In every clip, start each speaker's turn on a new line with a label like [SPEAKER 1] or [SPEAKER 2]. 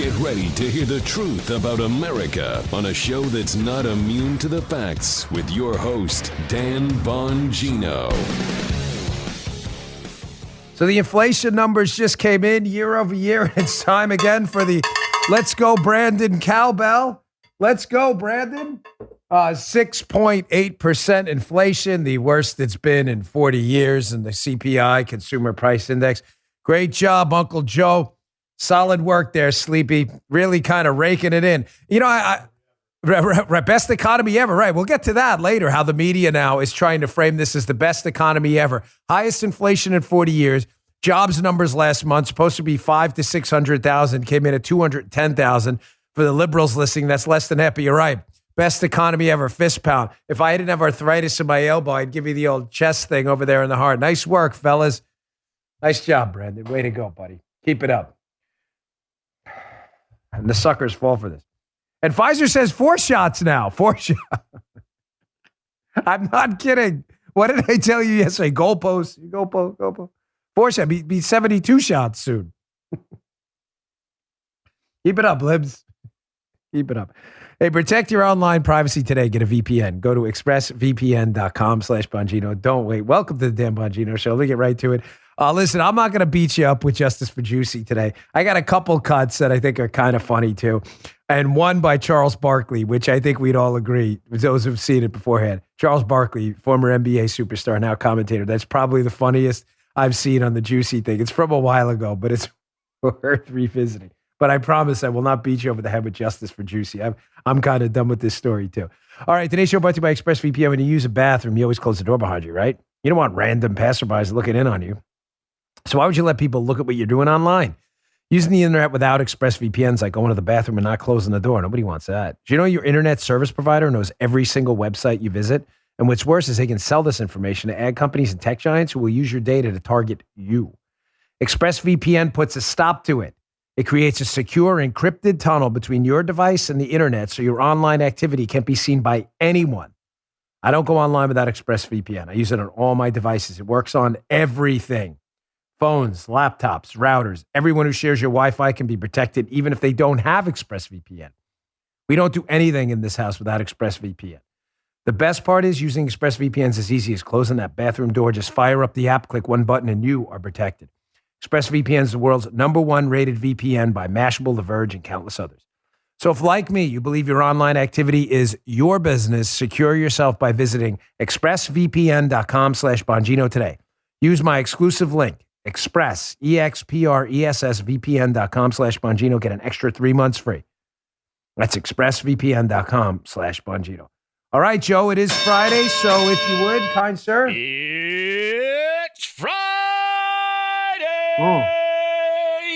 [SPEAKER 1] Get ready to hear the truth about America on a show that's not immune to the facts with your host, Dan Bongino.
[SPEAKER 2] So the inflation numbers just came in year over year. It's time again for the Let's Go Brandon cowbell. Let's go, Brandon. 6.8% inflation, the worst it's been in 40 years in the CPI, Consumer Price Index. Great job, Uncle Joe. Solid work there, Sleepy. Really kind of raking it in. You know, best economy ever, right? We'll get to that later, how the media now is trying to frame this as the best economy ever. Highest inflation in 40 years. Jobs numbers last month, supposed to be 500,000 to 600,000, came in at 210,000. For the liberals listening, that's less than happy. You're right. Best economy ever, fist pound. If I didn't have arthritis in my elbow, I'd give you the old chest thing over there in the heart. Nice work, fellas. Nice job, Brandon. Way to go, buddy. Keep it up. And the suckers fall for this. And Pfizer says 4 shots now. 4 shots. I'm not kidding. What did I tell you yesterday? Goalpost. 4 shots. Be 72 shots soon. Keep it up, libs. Keep it up. Hey, protect your online privacy today. Get a VPN. Go to expressvpn.com/Bongino. Don't wait. Welcome to the Dan Bongino Show. Let me get right to it. Listen, I'm not going to beat you up with Justice for Juicy today. I got a couple cuts that I think are kind of funny too. And one by Charles Barkley, which I think we'd all agree, those who've seen it beforehand. Charles Barkley, former NBA superstar, now commentator. That's probably the funniest I've seen on the Juicy thing. It's from a while ago, but it's worth revisiting. But I promise I will not beat you over the head with Justice for Juicy. I'm kind of done with this story too. All right, today's show brought to you by ExpressVPN. When you use a bathroom, you always close the door behind you, right? You don't want random passerbys looking in on you. So why would you let people look at what you're doing online? Using the internet without ExpressVPN is like going to the bathroom and not closing the door. Nobody wants that. Do you know your internet service provider knows every single website you visit? And what's worse is they can sell this information to ad companies and tech giants who will use your data to target you. ExpressVPN puts a stop to it. It creates a secure, encrypted tunnel between your device and the internet so your online activity can't be seen by anyone. I don't go online without ExpressVPN. I use it on all my devices. It works on everything. Phones, laptops, routers. Everyone who shares your Wi-Fi can be protected even if they don't have ExpressVPN. We don't do anything in this house without ExpressVPN. The best part is using ExpressVPN is as easy as closing that bathroom door. Just fire up the app, click one button, and you are protected. ExpressVPN is the world's #1 rated VPN by Mashable, The Verge, and countless others. So if, like me, you believe your online activity is your business, secure yourself by visiting expressvpn.com/Bongino today. Use my exclusive link, expressvpn.com/Bongino. Get an extra 3 months free. That's expressvpn.com/Bongino. All right, Joe, it is Friday, so if you would, kind sir.
[SPEAKER 3] It's Friday!
[SPEAKER 2] Oh.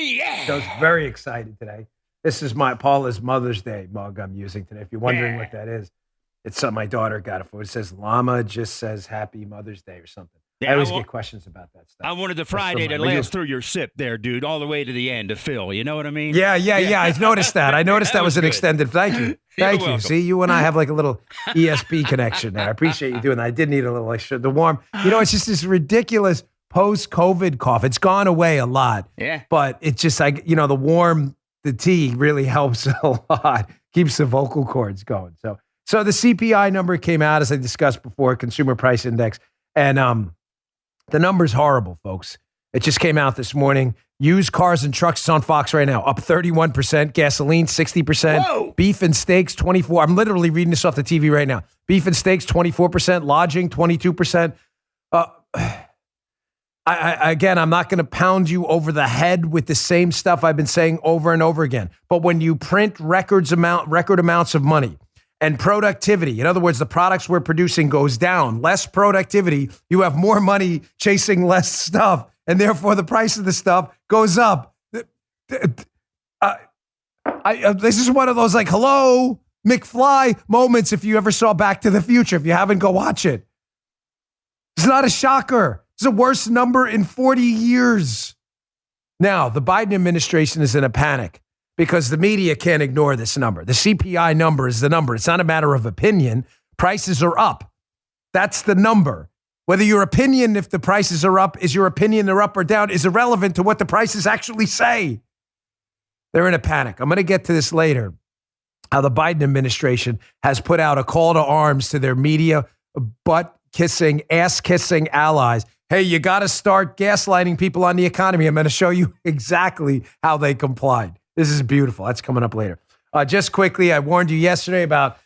[SPEAKER 3] Yeah!
[SPEAKER 2] Joe's very excited today. This is my Paula's Mother's Day mug I'm using today. If you're wondering what that is, it's something my daughter got it for. It says Llama just says Happy Mother's Day or something.
[SPEAKER 3] Yeah,
[SPEAKER 2] I always get questions about that stuff.
[SPEAKER 3] I wanted the Friday to last through your sip there, dude, all the way to the end to Phil. You know what I mean?
[SPEAKER 2] Yeah. I noticed that. I noticed that was an
[SPEAKER 3] good.
[SPEAKER 2] extended. Thank you. Thank you.
[SPEAKER 3] Welcome.
[SPEAKER 2] See, you and I have like a little ESP connection there. I appreciate you doing that. I did need a little extra. The warm, it's just this ridiculous post-COVID cough. It's gone away a lot.
[SPEAKER 3] Yeah.
[SPEAKER 2] But it's just like, the tea really helps a lot. Keeps the vocal cords going. So the CPI number came out, as I discussed before, Consumer Price Index. And the number's horrible, folks. It just came out this morning. Used cars and trucks is on Fox right now, up 31%. Gasoline, 60%.
[SPEAKER 3] Whoa.
[SPEAKER 2] Beef and steaks, 24%. I'm literally reading this off the TV right now. Beef and steaks, 24%. Lodging, 22%. Again, I'm not going to pound you over the head with the same stuff I've been saying over and over again. But when you print record amounts of money and productivity, in other words, the products we're producing goes down, less productivity, you have more money chasing less stuff, and therefore the price of the stuff goes up. This is one of those like, hello, McFly moments if you ever saw Back to the Future. If you haven't, go watch it. It's not a shocker. It's the worst number in 40 years. Now, the Biden administration is in a panic because the media can't ignore this number. The CPI number is the number. It's not a matter of opinion. Prices are up. That's the number. Whether your opinion, if the prices are up, is your opinion they're up or down, is irrelevant to what the prices actually say. They're in a panic. I'm going to get to this later, how the Biden administration has put out a call to arms to their media, butt-kissing, ass-kissing allies. Hey, you got to start gaslighting people on the economy. I'm going to show you exactly how they complied. This is beautiful. That's coming up later. Just quickly, I warned you yesterday about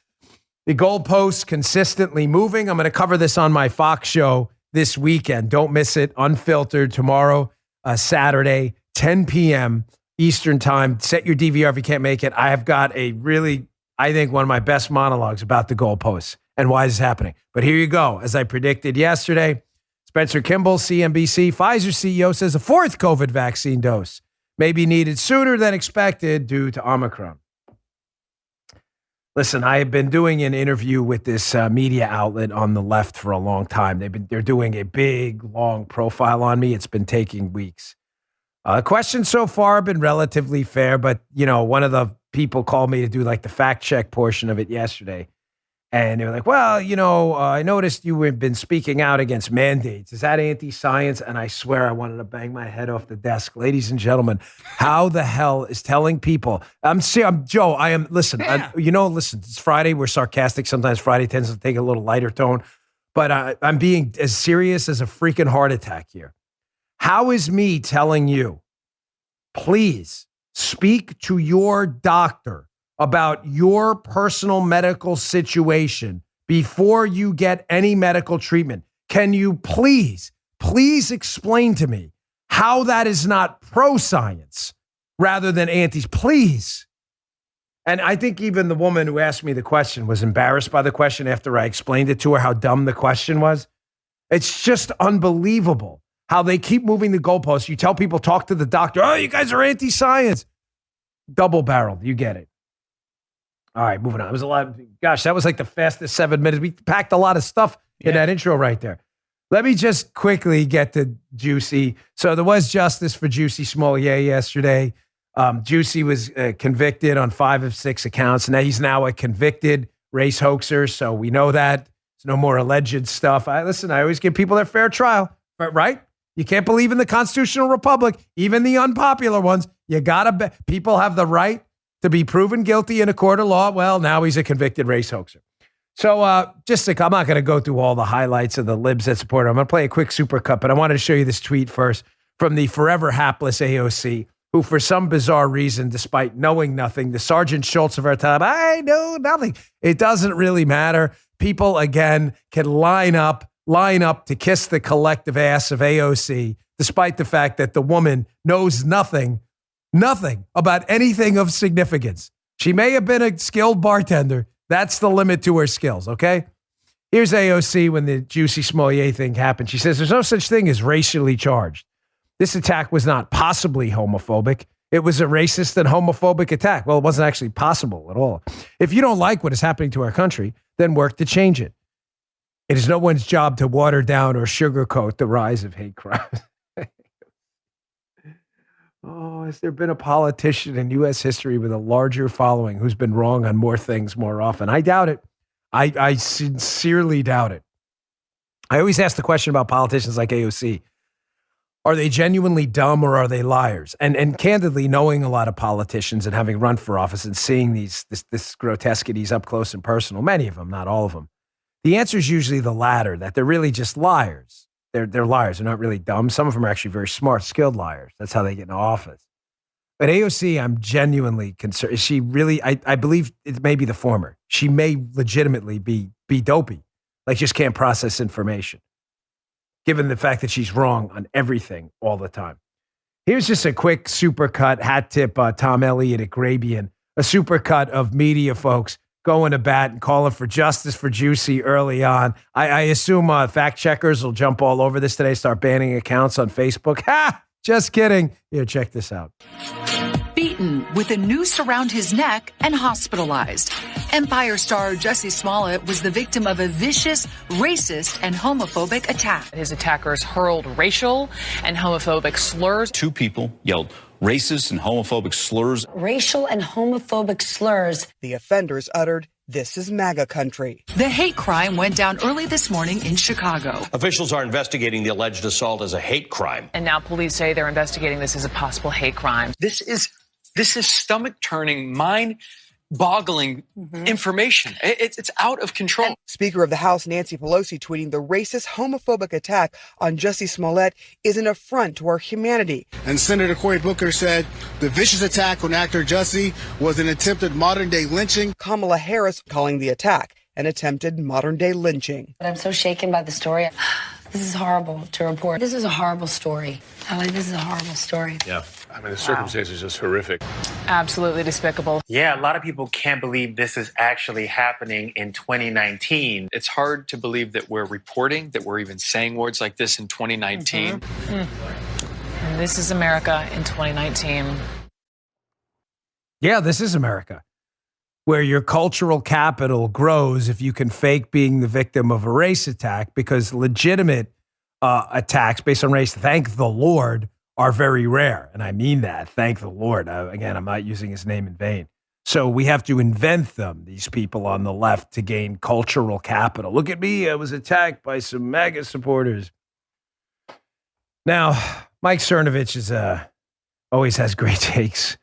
[SPEAKER 2] the goalposts consistently moving. I'm going to cover this on my Fox show this weekend. Don't miss it. Unfiltered tomorrow, Saturday, 10 p.m. Eastern time. Set your DVR if you can't make it. I have got a really, I think, one of my best monologues about the goalposts and why this is happening. But here you go. As I predicted yesterday, Spencer Kimball, CNBC, Pfizer CEO, says a fourth COVID vaccine dose may be needed sooner than expected due to Omicron. Listen, I have been doing an interview with this media outlet on the left for a long time. They're doing a big, long profile on me. It's been taking weeks. Questions so far have been relatively fair, but one of the people called me to do like the fact check portion of it yesterday. And they were like, well, I noticed you have been speaking out against mandates. Is that anti-science? And I swear I wanted to bang my head off the desk. Ladies and gentlemen, how the hell is telling people? I'm Joe, I am, listen, listen, it's Friday. We're sarcastic. Sometimes Friday tends to take a little lighter tone. But I'm being as serious as a freaking heart attack here. How is me telling you, please speak to your doctor about your personal medical situation before you get any medical treatment? Can you please explain to me how that is not pro-science rather than anti? Please. And I think even the woman who asked me the question was embarrassed by the question after I explained it to her, how dumb the question was. It's just unbelievable how they keep moving the goalposts. You tell people, talk to the doctor. Oh, you guys are anti-science. Double-barreled. You get it. All right, moving on. It was a lot. Gosh, that was like the fastest 7 minutes. We packed a lot of stuff in that intro right there. Let me just quickly get to Juicy. So there was justice for Juicy Smollett yesterday. Juicy was convicted on 5 of 6 accounts. Now he's now a convicted race hoaxer. So we know that. There's no more alleged stuff. I always give people their fair trial, right? You can't believe in the constitutional republic, even the unpopular ones. You gotta people have the right to be proven guilty in a court of law. Well, now he's a convicted race hoaxer. So I'm not going to go through all the highlights of the libs that support him. I'm going to play a quick supercut, but I wanted to show you this tweet first from the forever hapless AOC, who for some bizarre reason, despite knowing nothing, the Sergeant Schultz of our time, I know nothing. It doesn't really matter. People, again, can line up to kiss the collective ass of AOC, despite the fact that the woman knows nothing about anything of significance. She may have been a skilled bartender. That's the limit to her skills, okay? Here's AOC when the Juicy Smollett thing happened. She says, there's no such thing as racially charged. This attack was not possibly homophobic. It was a racist and homophobic attack. Well, it wasn't actually possible at all. If you don't like what is happening to our country, then work to change it. It is no one's job to water down or sugarcoat the rise of hate crimes. Oh, has there been a politician in U.S. history with a larger following who's been wrong on more things more often? I doubt it. I sincerely doubt it. I always ask the question about politicians like AOC. Are they genuinely dumb or are they liars? And candidly, knowing a lot of politicians and having run for office and seeing this grotesquities up close and personal, many of them, not all of them, the answer is usually the latter, that they're really just liars. They're liars. They're not really dumb. Some of them are actually very smart, skilled liars. That's how they get into office. But AOC, I'm genuinely concerned. Is she really, I believe it may be the former. She may legitimately be dopey, like just can't process information, given the fact that she's wrong on everything all the time. Here's just a quick supercut, hat tip, Tom Elliott at Grabian, a supercut of media folks going to bat and calling for justice for Juicy early on. I assume fact checkers will jump all over this today, start banning accounts on Facebook. Ha! Just kidding. Here, check this out.
[SPEAKER 4] Beaten with a noose around his neck and hospitalized. Empire star Jussie Smollett was the victim of a vicious, racist, and homophobic attack.
[SPEAKER 5] His attackers hurled racial and homophobic slurs.
[SPEAKER 6] 2 people yelled racist and homophobic slurs.
[SPEAKER 7] Racial and homophobic slurs.
[SPEAKER 8] The offenders uttered, "This is MAGA country."
[SPEAKER 4] The hate crime went down early this morning in Chicago.
[SPEAKER 9] Officials are investigating the alleged assault as a hate crime.
[SPEAKER 5] And now police say they're investigating this as a possible hate crime.
[SPEAKER 8] This is
[SPEAKER 9] This is stomach-turning, mind-boggling information. It's out of control.
[SPEAKER 8] Speaker of the House Nancy Pelosi tweeting the racist, homophobic attack on Jussie Smollett is an affront to our humanity.
[SPEAKER 10] And Senator Cory Booker said the vicious attack on actor Jussie was an attempted modern-day lynching.
[SPEAKER 8] Kamala Harris calling the attack an attempted modern-day lynching.
[SPEAKER 7] I'm so shaken by the story. This is horrible to report. This is a horrible story. This is a horrible story.
[SPEAKER 11] Yeah. I mean, the circumstances are just horrific.
[SPEAKER 5] Absolutely despicable.
[SPEAKER 12] Yeah, a lot of people can't believe this is actually happening in 2019.
[SPEAKER 9] It's hard to believe that we're reporting, that we're even saying words like this in 2019.
[SPEAKER 5] And this is America in 2019.
[SPEAKER 2] Yeah, this is America, where your cultural capital grows if you can fake being the victim of a race attack, because legitimate attacks based on race, thank the Lord, are very rare. And I mean that. Thank the Lord. Again, I'm not using his name in vain. So we have to invent them, these people on the left, to gain cultural capital. Look at me. I was attacked by some MAGA supporters. Now, Mike Cernovich is always has great takes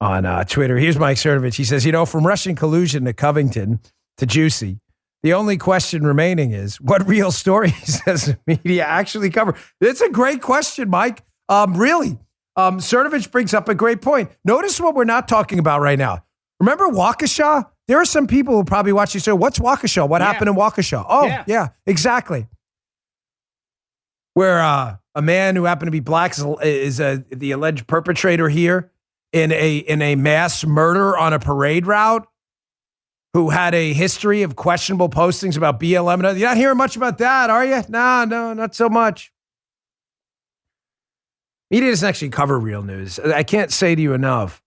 [SPEAKER 2] on Twitter. Here's Mike Cernovich. He says, from Russian collusion to Covington to Juicy, the only question remaining is, what real stories does the media actually cover? It's a great question, Mike. Really. Cernovich brings up a great point. Notice what we're not talking about right now. Remember Waukesha? There are some people who probably watch you say, what's Waukesha? What happened in Waukesha? Oh, yeah, exactly. Where a man who happened to be black is the alleged perpetrator here in a mass murder on a parade route, who had a history of questionable postings about BLM. You're not hearing much about that, are you? No, not so much. Media doesn't actually cover real news. I can't say to you enough,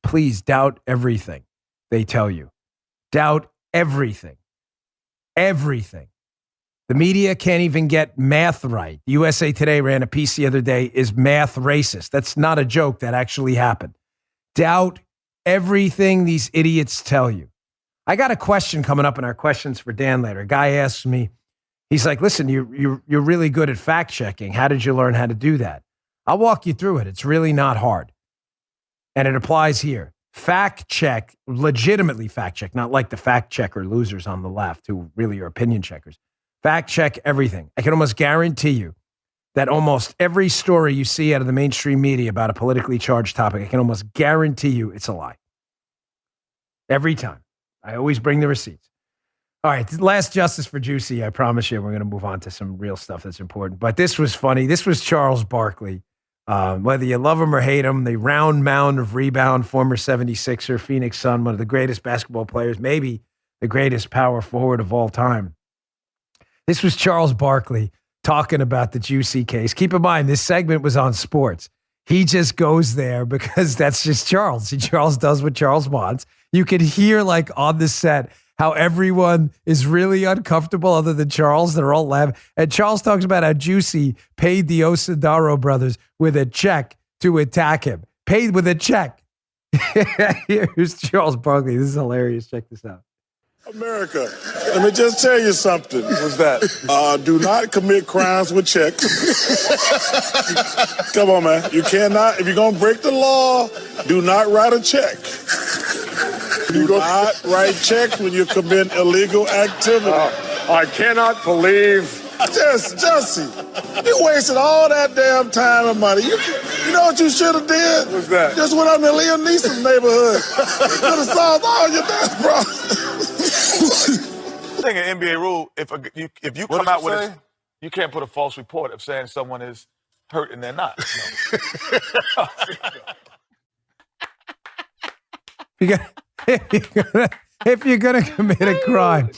[SPEAKER 2] please doubt everything they tell you. Doubt everything. Everything. The media can't even get math right. USA Today ran a piece the other day, is math racist? That's not a joke. That actually happened. Doubt everything these idiots tell you. I got a question coming up in our questions for Dan later. A guy asked me, he's like, listen, you're really good at fact checking. How did you learn how to do that? I'll walk you through it. It's really not hard. And it applies here. Fact check, legitimately fact check, not like the fact checker losers on the left who really are opinion checkers. Fact check everything. I can almost guarantee you that almost every story you see out of the mainstream media about a politically charged topic, I can almost guarantee you it's a lie. Every time. I always bring the receipts. All right, last justice for Juicy. I promise you we're going to move on to some real stuff that's important. But this was funny. This was Charles Barkley. Whether you love him or hate him, the round mound of rebound, former 76er, Phoenix Sun, one of the greatest basketball players, maybe the greatest power forward of all time. This was Charles Barkley talking about the Juicy case. Keep in mind, this segment was on sports. He just goes there because that's just Charles. See, Charles does what Charles wants. You could hear, like, on the set, how everyone is really uncomfortable other than Charles. They're all laughing. And Charles talks about how Juicy paid the Osadaro brothers with a check to attack him. Paid with a check. Here's Charles Barkley. This is hilarious. Check this out.
[SPEAKER 13] America, let me just tell you something. What's that? Do not commit crimes with checks. Come on, man. You cannot. If you're going to break the law, do not write a check. Do not write checks when you commit illegal activity.
[SPEAKER 14] I cannot believe.
[SPEAKER 13] Jussie, you wasted all that damn time and money. You know what you should have did?
[SPEAKER 14] What's that?
[SPEAKER 13] Just went out in the Liam Neeson neighborhood. You could have solved all your damn problems.
[SPEAKER 14] I think an NBA rule, if you come out with it, you can't put a false report of saying someone is hurt and they're not.
[SPEAKER 2] If you're gonna commit a crime,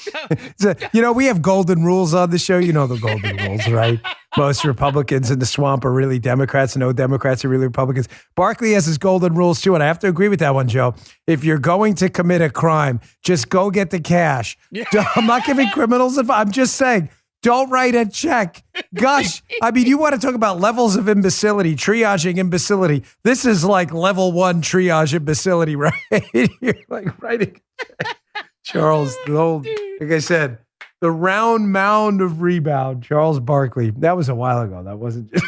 [SPEAKER 2] we have golden rules on the show. You know the golden rules, right? Most Republicans in the swamp are really Democrats. No Democrats are really Republicans. Barkley has his golden rules too, and I have to agree with that one, Joe. If you're going to commit a crime, just go get the cash. Yeah. I'm not giving criminals advice. I'm just saying, don't write a check. Gosh, I mean, you want to talk about levels of imbecility, triaging imbecility. This is like level 1 triage imbecility, right? You're like writing. Charles, like I said, the round mound of rebound, Charles Barkley. That was a while ago. That wasn't just,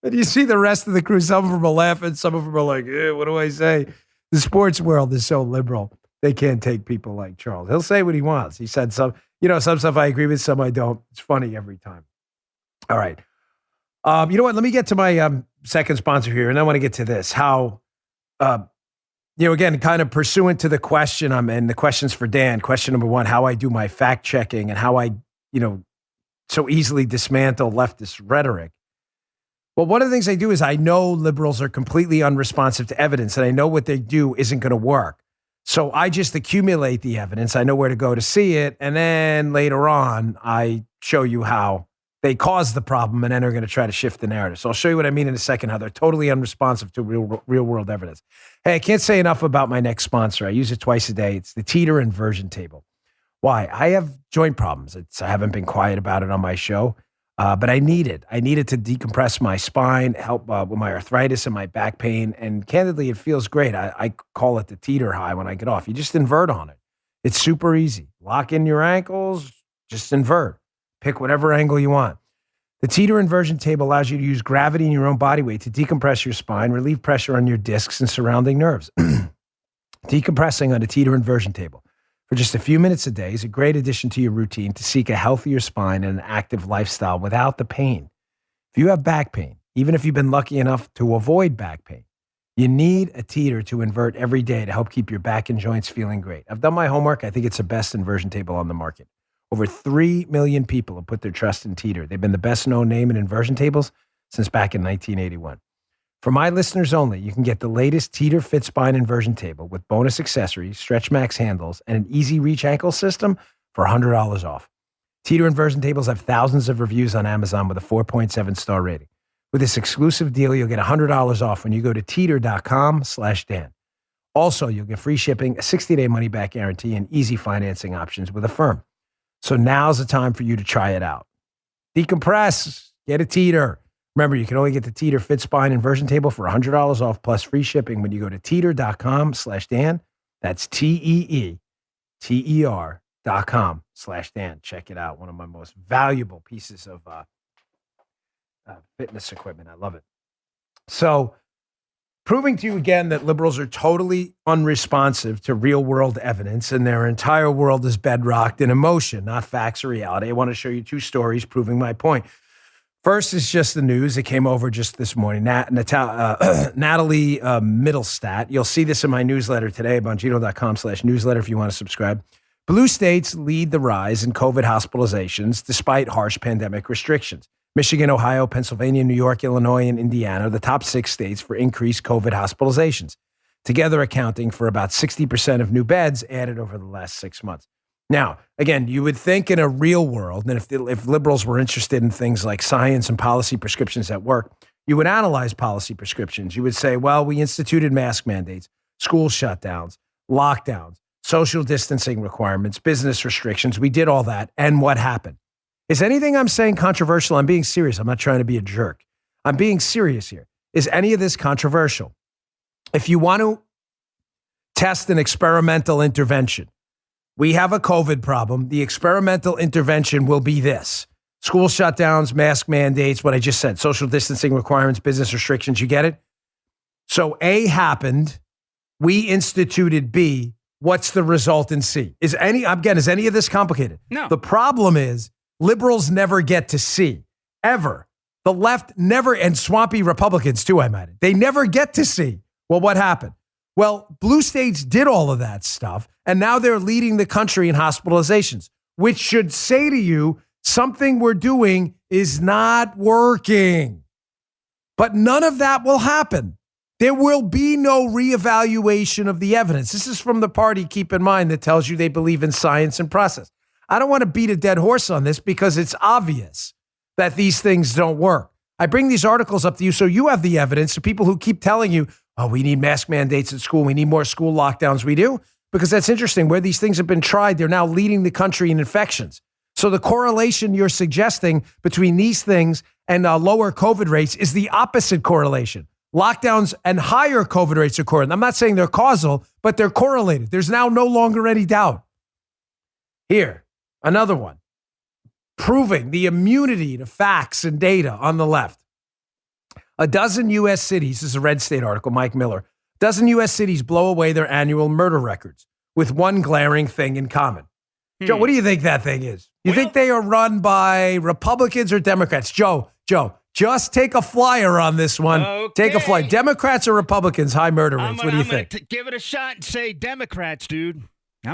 [SPEAKER 2] And you see the rest of the crew, some of them are laughing, some of them are like, what do I say? The sports world is so liberal. They can't take people like Charles. He'll say what he wants. He said some stuff I agree with, some I don't. It's funny every time. All right. You know what? Let me get to my second sponsor here, and I want to get to this. How, again, kind of pursuant to the question, and the questions for Dan. Question number one, how I do my fact checking and how I, so easily dismantle leftist rhetoric. Well, one of the things I do is I know liberals are completely unresponsive to evidence, and I know what they do isn't going to work. So I just accumulate the evidence. I know where to go to see it. And then later on, I show you how they caused the problem and then they're going to try to shift the narrative. So I'll show you what I mean in a second, how they're totally unresponsive to real world evidence. Hey, I can't say enough about my next sponsor. I use it twice a day. It's the teeter inversion table. Why? I have joint problems. I haven't been quiet about it on my show. But I need it. I need it to decompress my spine, help with my arthritis and my back pain. And candidly, it feels great. I call it the teeter high when I get off. You just invert on it. It's super easy. Lock in your ankles, just invert. Pick whatever angle you want. The teeter inversion table allows you to use gravity and your own body weight to decompress your spine, relieve pressure on your discs and surrounding nerves. Decompressing on a teeter inversion table for just a few minutes a day is a great addition to your routine to seek a healthier spine and an active lifestyle without the pain. If you have back pain, even if you've been lucky enough to avoid back pain, you need a teeter to invert every day to help keep your back and joints feeling great. I've done my homework. I think it's the best inversion table on the market. Over 3 million people have put their trust in Teeter. They've been the best known name in inversion tables since back in 1981. For my listeners only, you can get the latest Teeter Fit Spine inversion table with bonus accessories, Stretch Max handles, and an easy reach ankle system for $100 off. Teeter inversion tables have thousands of reviews on Amazon with a 4.7 star rating. With this exclusive deal, you'll get $100 off when you go to teeter.com/Dan. Also, you'll get free shipping, a 60-day money-back guarantee, and easy financing options with Affirm. So now's the time for you to try it out. Decompress, get a Teeter. Remember, you can only get the Teeter Fit Spine inversion table for $100 off plus free shipping when you go to teeter.com/Dan. That's TEETER.com/Dan. Check it out. One of my most valuable pieces of fitness equipment. I love it. So, proving to you again that liberals are totally unresponsive to real world evidence and their entire world is bedrocked in emotion, not facts or reality. I want to show you 2 stories proving my point. First is just the news. It came over just this morning. Natalie Middlestat. You'll see this in my newsletter today, Bongino.com/newsletter if you want to subscribe. Blue states lead the rise in COVID hospitalizations despite harsh pandemic restrictions. Michigan, Ohio, Pennsylvania, New York, Illinois, and Indiana are the top 6 states for increased COVID hospitalizations, together accounting for about 60% of new beds added over the last 6 months. Now, again, you would think in a real world, and if liberals were interested in things like science and policy prescriptions at work, you would analyze policy prescriptions. You would say, well, we instituted mask mandates, school shutdowns, lockdowns, social distancing requirements, business restrictions. We did all that. And what happened? Is anything I'm saying controversial? I'm being serious. I'm not trying to be a jerk. I'm being serious here. Is any of this controversial? If you want to test an experimental intervention, we have a COVID problem. The experimental intervention will be this: school shutdowns, mask mandates, what I just said, social distancing requirements, business restrictions. You get it? So A happened. We instituted B. What's the result in C? Is any of this complicated?
[SPEAKER 3] No.
[SPEAKER 2] The problem is liberals never get to C, ever. The left never, and swampy Republicans too, I might add. They never get to C. Well, what happened? Well, blue states did all of that stuff, and now they're leading the country in hospitalizations, which should say to you, something we're doing is not working. But none of that will happen. There will be no reevaluation of the evidence. This is from the party, keep in mind, that tells you they believe in science and process. I don't want to beat a dead horse on this because it's obvious that these things don't work. I bring these articles up to you so you have the evidence to people who keep telling you, oh, we need mask mandates at school. We need more school lockdowns. We do, because that's interesting. Where these things have been tried, they're now leading the country in infections. So the correlation you're suggesting between these things and lower COVID rates is the opposite correlation. Lockdowns and higher COVID rates are correlated. I'm not saying they're causal, but they're correlated. There's now no longer any doubt. Here, another one, proving the immunity to facts and data on the left. A dozen U.S. cities, this is a Red State article, Mike Miller, a dozen U.S. cities blow away their annual murder records with one glaring thing in common. Joe, what do you think that thing is? You think they are run by Republicans or Democrats? Joe, just take a flyer on this one.
[SPEAKER 3] Okay.
[SPEAKER 2] Take a flyer. Democrats or Republicans, high murder rates? What do you think?
[SPEAKER 3] I'm going to give it a shot and say Democrats, dude.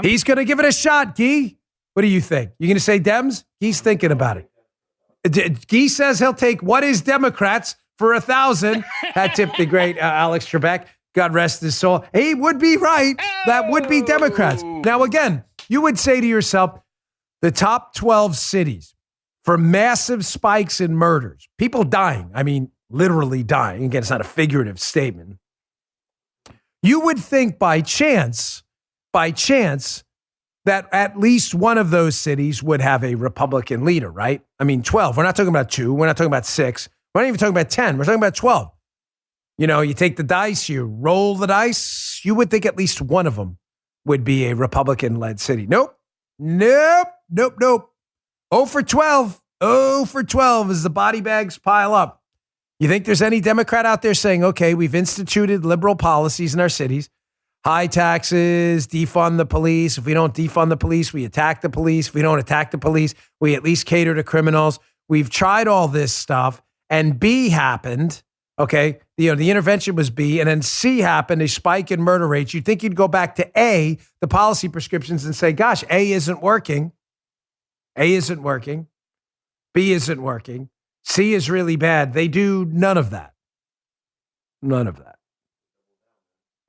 [SPEAKER 2] He's going to give it a shot, Guy. What do you think? You going to say Dems? He's thinking about it. Guy says he'll take what is Democrats for 1,000. That tipped the great Alex Trebek. God rest his soul. He would be right. That would be Democrats. Now, again, you would say to yourself, the top 12 cities for massive spikes in murders, people dying, I mean, literally dying. Again, it's not a figurative statement. You would think by chance, that at least one of those cities would have a Republican leader, right? I mean, 12. We're not talking about 2. We're not talking about 6. We're not even talking about 10. We're talking about 12. You know, you take the dice, you roll the dice. You would think at least one of them would be a Republican-led city. Nope. 0 for 12. 0 for 12 as the body bags pile up. You think there's any Democrat out there saying, okay, we've instituted liberal policies in our cities, high taxes, defund the police. If we don't defund the police, we attack the police. If we don't attack the police, we at least cater to criminals. We've tried all this stuff, and B happened. Okay, the intervention was B, and then C happened, a spike in murder rates. You'd think you'd go back to A, the policy prescriptions, and say, gosh, A isn't working. A isn't working. B isn't working. C is really bad. They do none of that. None of that.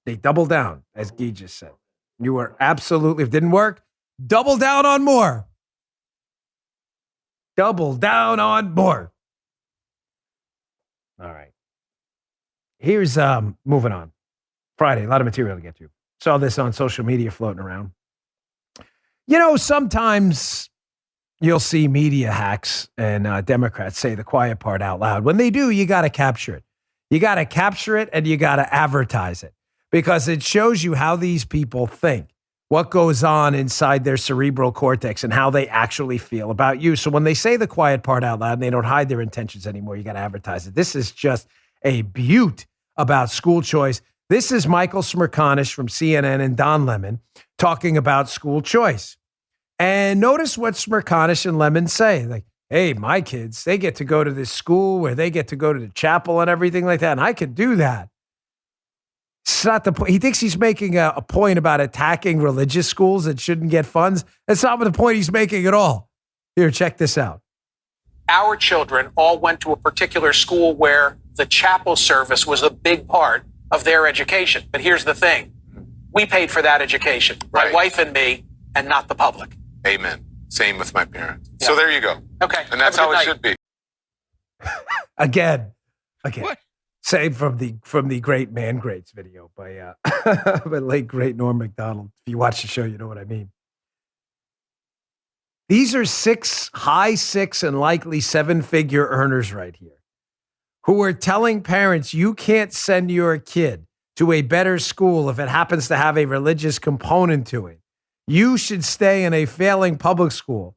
[SPEAKER 2] They double down, as Guy just said. You were absolutely, if it didn't work, double down on more. Double down on more. All right. Here's moving on. Friday, a lot of material to get to. Saw this on social media floating around. You know, sometimes you'll see media hacks and Democrats say the quiet part out loud. When they do, you got to capture it. You got to capture it and you got to advertise it because it shows you how these people think, what goes on inside their cerebral cortex and how they actually feel about you. So when they say the quiet part out loud and they don't hide their intentions anymore, you got to advertise it. This is just a beaut about school choice. This is Michael Smerconish from CNN and Don Lemon talking about school choice. And notice what Smerconish and Lemon say. Like, hey, my kids, they get to go to this school where they get to go to the chapel and everything like that. And I could do that. It's not the point. He thinks he's making a point about attacking religious schools that shouldn't get funds. That's not the point he's making at all. Here, check this out.
[SPEAKER 15] Our children all went to a particular school where the chapel service was a big part of their education. But here's the thing. We paid for that education, my wife and me, and not the public.
[SPEAKER 16] Amen. Same with my parents. Yeah. So there you go.
[SPEAKER 15] Okay.
[SPEAKER 16] And that's how it should be.
[SPEAKER 2] Again. What? Same from the great Man Greats video by late great Norm Macdonald. If you watch the show, you know what I mean. These are high six and likely 7-figure earners right here who are telling parents you can't send your kid to a better school if it happens to have a religious component to it. You should stay in a failing public school.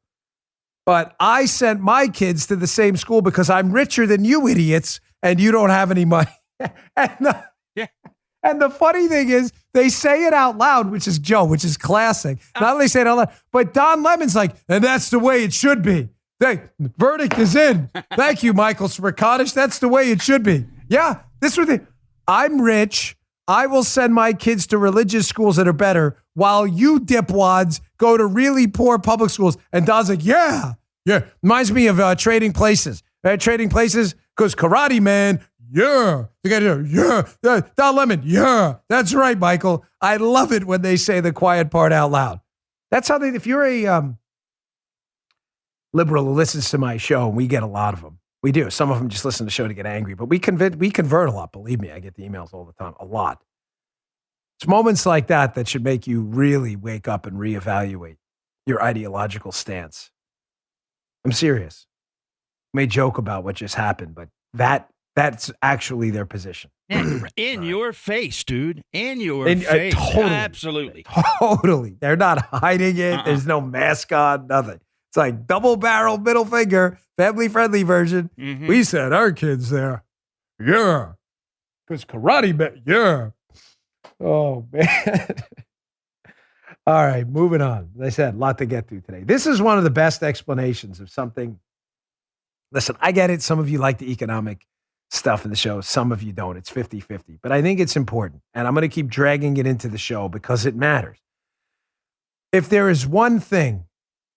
[SPEAKER 2] But I sent my kids to the same school because I'm richer than you idiots and you don't have any money. And the funny thing is they say it out loud, which is classic. Not only say it out loud, but Don Lemon's like, and that's the way it should be. The verdict is in. Thank you, Michael Smerconish. That's the way it should be. Yeah, I'm rich. I will send my kids to religious schools that are better while you dipwads go to really poor public schools. And Don's like, yeah. Reminds me of Trading Places. Trading Places goes Karate Man. Yeah. Don Lemon. Yeah. That's right, Michael. I love it when they say the quiet part out loud. That's how if you're a liberal who listens to my show, and we get a lot of them. We do. Some of them just listen to the show to get angry, but we convert a lot. Believe me, I get the emails all the time, a lot. It's moments like that should make you really wake up and reevaluate your ideological stance. I'm serious. I may joke about what just happened, but that's actually their position.
[SPEAKER 3] In your face, dude. In your face.
[SPEAKER 2] Totally.
[SPEAKER 3] Absolutely.
[SPEAKER 2] Totally. They're not hiding it. There's no mask on, nothing. It's like double barrel middle finger, family friendly version. Mm-hmm. We sent our kids there. Yeah. Because karate, man. Yeah. Oh, man. All right, moving on. As I said, a lot to get through today. This is one of the best explanations of something. Listen, I get it. Some of you like the economic stuff in the show. Some of you don't. It's 50-50. But I think it's important. And I'm going to keep dragging it into the show because it matters. If there is one thing,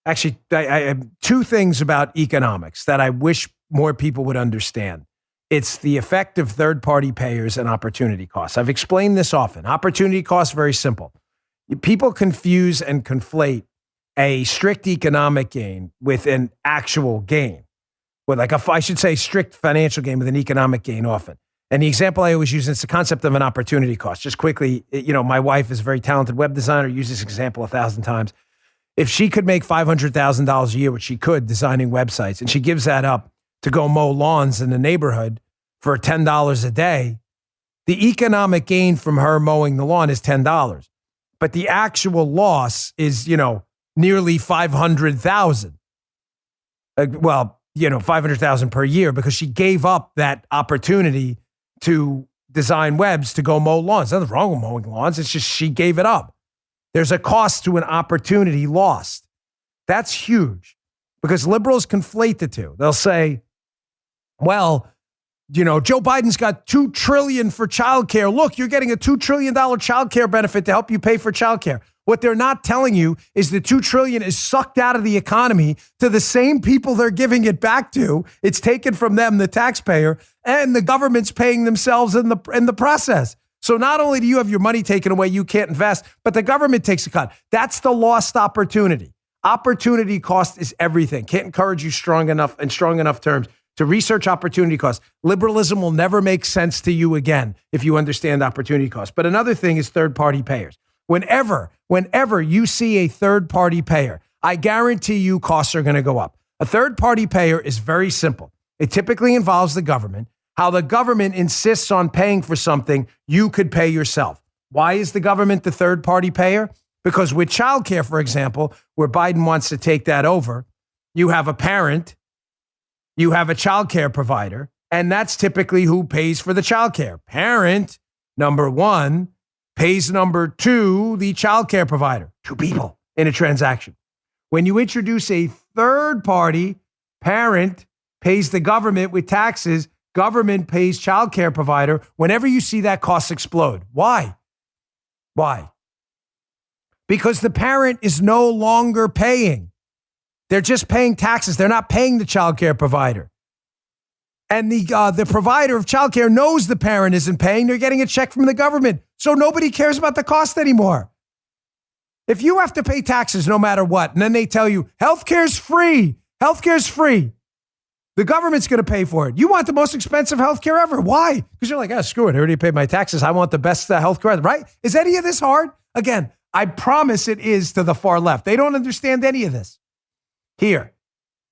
[SPEAKER 2] actually, I have two things about economics that I wish more people would understand. It's the effect of third-party payers and opportunity costs. I've explained this often. Opportunity costs, very simple. People confuse and conflate a strict economic gain with an actual gain. With I should say strict financial gain with an economic gain often. And the example I always use is the concept of an opportunity cost. Just quickly, my wife is a very talented web designer, uses this example 1,000 times. If she could make $500,000 a year, which she could designing websites, and she gives that up to go mow lawns in the neighborhood for $10 a day, the economic gain from her mowing the lawn is $10. But the actual loss is, nearly $500,000. $500,000 per year because she gave up that opportunity to design webs to go mow lawns. Nothing wrong with mowing lawns. It's just she gave it up. There's a cost to an opportunity lost. That's huge because liberals conflate the two. They'll say, well, Joe Biden's got $2 trillion for childcare. Look, you're getting a $2 trillion childcare benefit to help you pay for childcare. What they're not telling you is the $2 trillion is sucked out of the economy to the same people they're giving it back to. It's taken from them, the taxpayer, and the government's paying themselves in the process. So not only do you have your money taken away, you can't invest, but the government takes a cut. That's the lost opportunity. Opportunity cost is everything. Can't encourage you strong enough terms to research opportunity costs. Liberalism will never make sense to you again if you understand opportunity costs. But another thing is third-party payers. Whenever you see a third-party payer, I guarantee you costs are going to go up. A third-party payer is very simple. It typically involves the government. How the government insists on paying for something you could pay yourself. Why is the government the third-party payer? Because with childcare, for example, where Biden wants to take that over, you have a parent, you have a childcare provider, and that's typically who pays for the childcare. Parent, number one, pays number two, the childcare provider. Two people in a transaction. When you introduce a third party, parent pays the government with taxes, government pays childcare provider. Whenever you see that, costs explode. Why? Because the parent is no longer paying. They're just paying taxes. They're not paying the childcare provider. And the provider of childcare knows the parent isn't paying. They're getting a check from the government. So nobody cares about the cost anymore. If you have to pay taxes no matter what, and then they tell you, healthcare's free. Healthcare's free. The government's going to pay for it. You want the most expensive healthcare ever. Why? Because you're like, screw it. I already paid my taxes. I want the best healthcare, right? Is any of this hard? Again, I promise it is to the far left. They don't understand any of this. Here.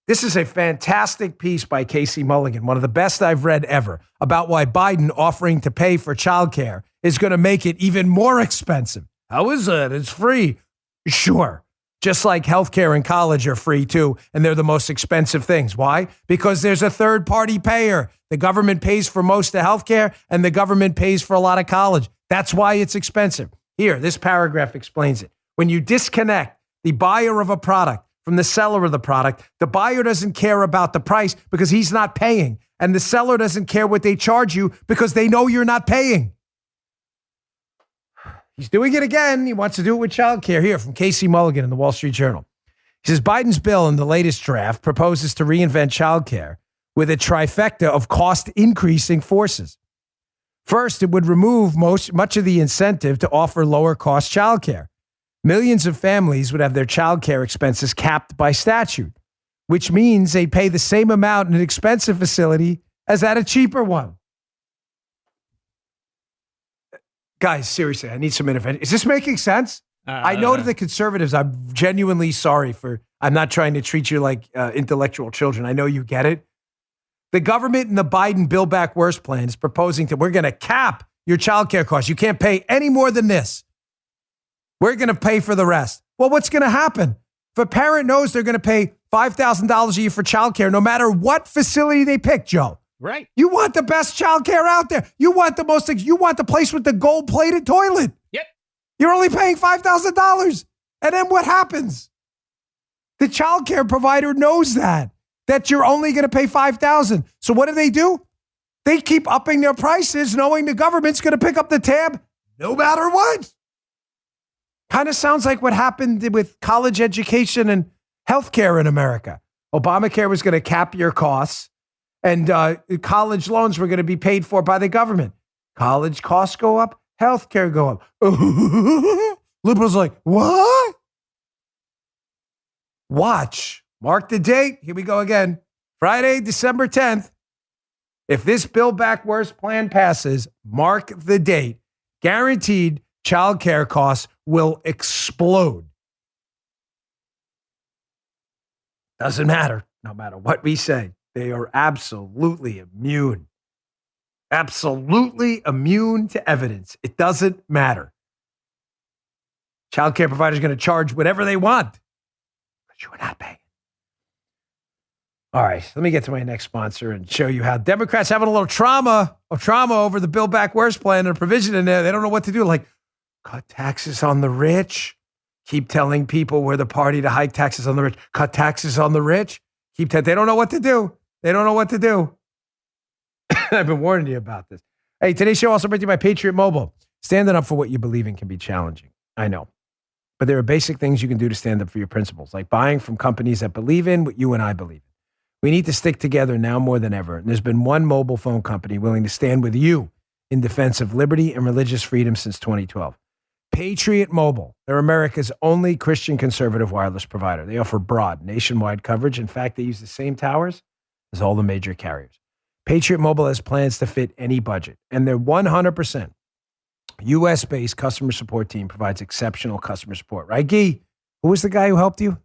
[SPEAKER 2] This is a fantastic piece by Casey Mulligan, one of the best I've read ever, about why Biden offering to pay for childcare is going to make it even more expensive. How is that? It's free. Sure. Just like healthcare and college are free too, and they're the most expensive things. Why? Because there's a third-party payer. The government pays for most of healthcare, and the government pays for a lot of college. That's why it's expensive. Here, this paragraph explains it. When you disconnect the buyer of a product from the seller of the product, the buyer doesn't care about the price because he's not paying. And the seller doesn't care what they charge you because they know you're not paying. He's doing it again. He wants to do it with childcare. Here from Casey Mulligan in the Wall Street Journal. He says Biden's bill in the latest draft proposes to reinvent childcare with a trifecta of cost increasing forces. First, it would remove much of the incentive to offer lower cost childcare. Millions of families would have their childcare expenses capped by statute, which means they pay the same amount in an expensive facility as at a cheaper one. Guys, seriously, I need some intervention. Is this making sense? I know to the conservatives, I'm genuinely sorry I'm not trying to treat you like intellectual children. I know you get it. The government and the Biden Build Back Worse plan is proposing that we're going to cap your childcare costs. You can't pay any more than this. We're going to pay for the rest. Well, what's going to happen? If a parent knows they're going to pay $5,000 a year for childcare, no matter what facility they pick, Joe,
[SPEAKER 3] Right.
[SPEAKER 2] You want the best childcare out there. You want the place with the gold-plated toilet.
[SPEAKER 3] Yep.
[SPEAKER 2] You're only paying $5,000. And then what happens? The childcare provider knows that you're only going to pay $5,000. So what do? They keep upping their prices knowing the government's going to pick up the tab no matter what. Kind of sounds like what happened with college education and healthcare in America. Obamacare was going to cap your costs, and college loans were going to be paid for by the government. College costs go up, healthcare go up. Liberals are like, what? Watch. Mark the date. Here we go again. Friday, December 10th. If this Build Back Worse plan passes, mark the date. Guaranteed child care costs will explode. Doesn't matter. No matter what we say, they are absolutely immune. Absolutely immune to evidence. It doesn't matter. Child care providers are going to charge whatever they want, but you are not paying. All right, let me get to my next sponsor and show you how Democrats having a little trauma over the Build Back Worse plan and a provision in there. They don't know what to do. Like, cut taxes on the rich. Keep telling people we're the party to hike taxes on the rich. Cut taxes on the rich. They don't know what to do. They don't know what to do. I've been warning you about this. Hey, today's show also brought to you by Patriot Mobile. Standing up for what you believe in can be challenging. I know. But there are basic things you can do to stand up for your principles, like buying from companies that believe in what you and I believe in. We need to stick together now more than ever. And there's been one mobile phone company willing to stand with you in defense of liberty and religious freedom since 2012. Patriot Mobile. They're America's only Christian conservative wireless provider. They offer broad nationwide coverage. In fact, they use the same towers as all the major carriers. Patriot Mobile has plans to fit any budget, and their 100% U.S.-based customer support team provides exceptional customer support. Right, Guy? Who was the guy who helped you?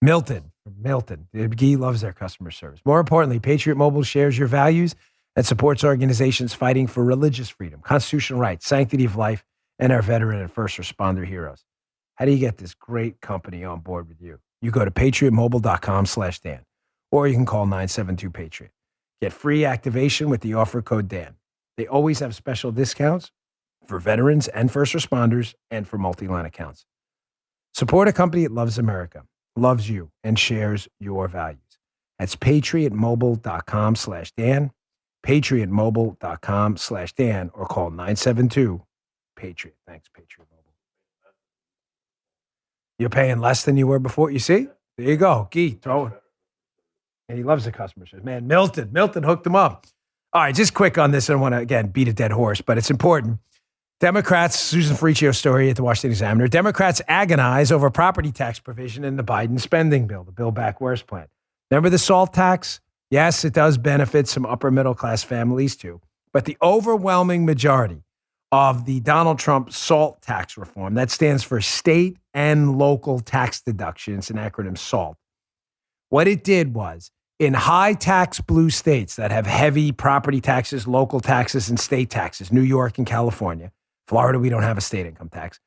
[SPEAKER 2] Milton. Guy loves their customer service. More importantly, Patriot Mobile shares your values and supports organizations fighting for religious freedom, constitutional rights, sanctity of life, and our veteran and first responder heroes. How do you get this great company on board with you? You go to patriotmobile.com/Dan, or you can call 972-PATRIOT. Get free activation with the offer code Dan. They always have special discounts for veterans and first responders and for multi-line accounts. Support a company that loves America, loves you, and shares your values. That's patriotmobile.com/Dan, patriotmobile.com/Dan, or call 972-PATRIOT. Thanks, Patriot Mobile. You're paying less than you were before. You see? There you go. Guy, throw it. And he loves the customer service. Man, Milton hooked him up. All right, just quick on this. I don't want to, again, beat a dead horse, but it's important. Democrats, Susan Ferricchio's story at the Washington Examiner, Democrats agonize over property tax provision in the Biden spending bill, the Build Back Worse plan. Remember the SALT tax? Yes, it does benefit some upper middle class families too, but the overwhelming majority of the Donald Trump SALT tax reform, that stands for state and local tax deductions, an acronym SALT. What it did was, in high tax blue states that have heavy property taxes, local taxes, and state taxes, New York and California, Florida, we don't have a state income tax.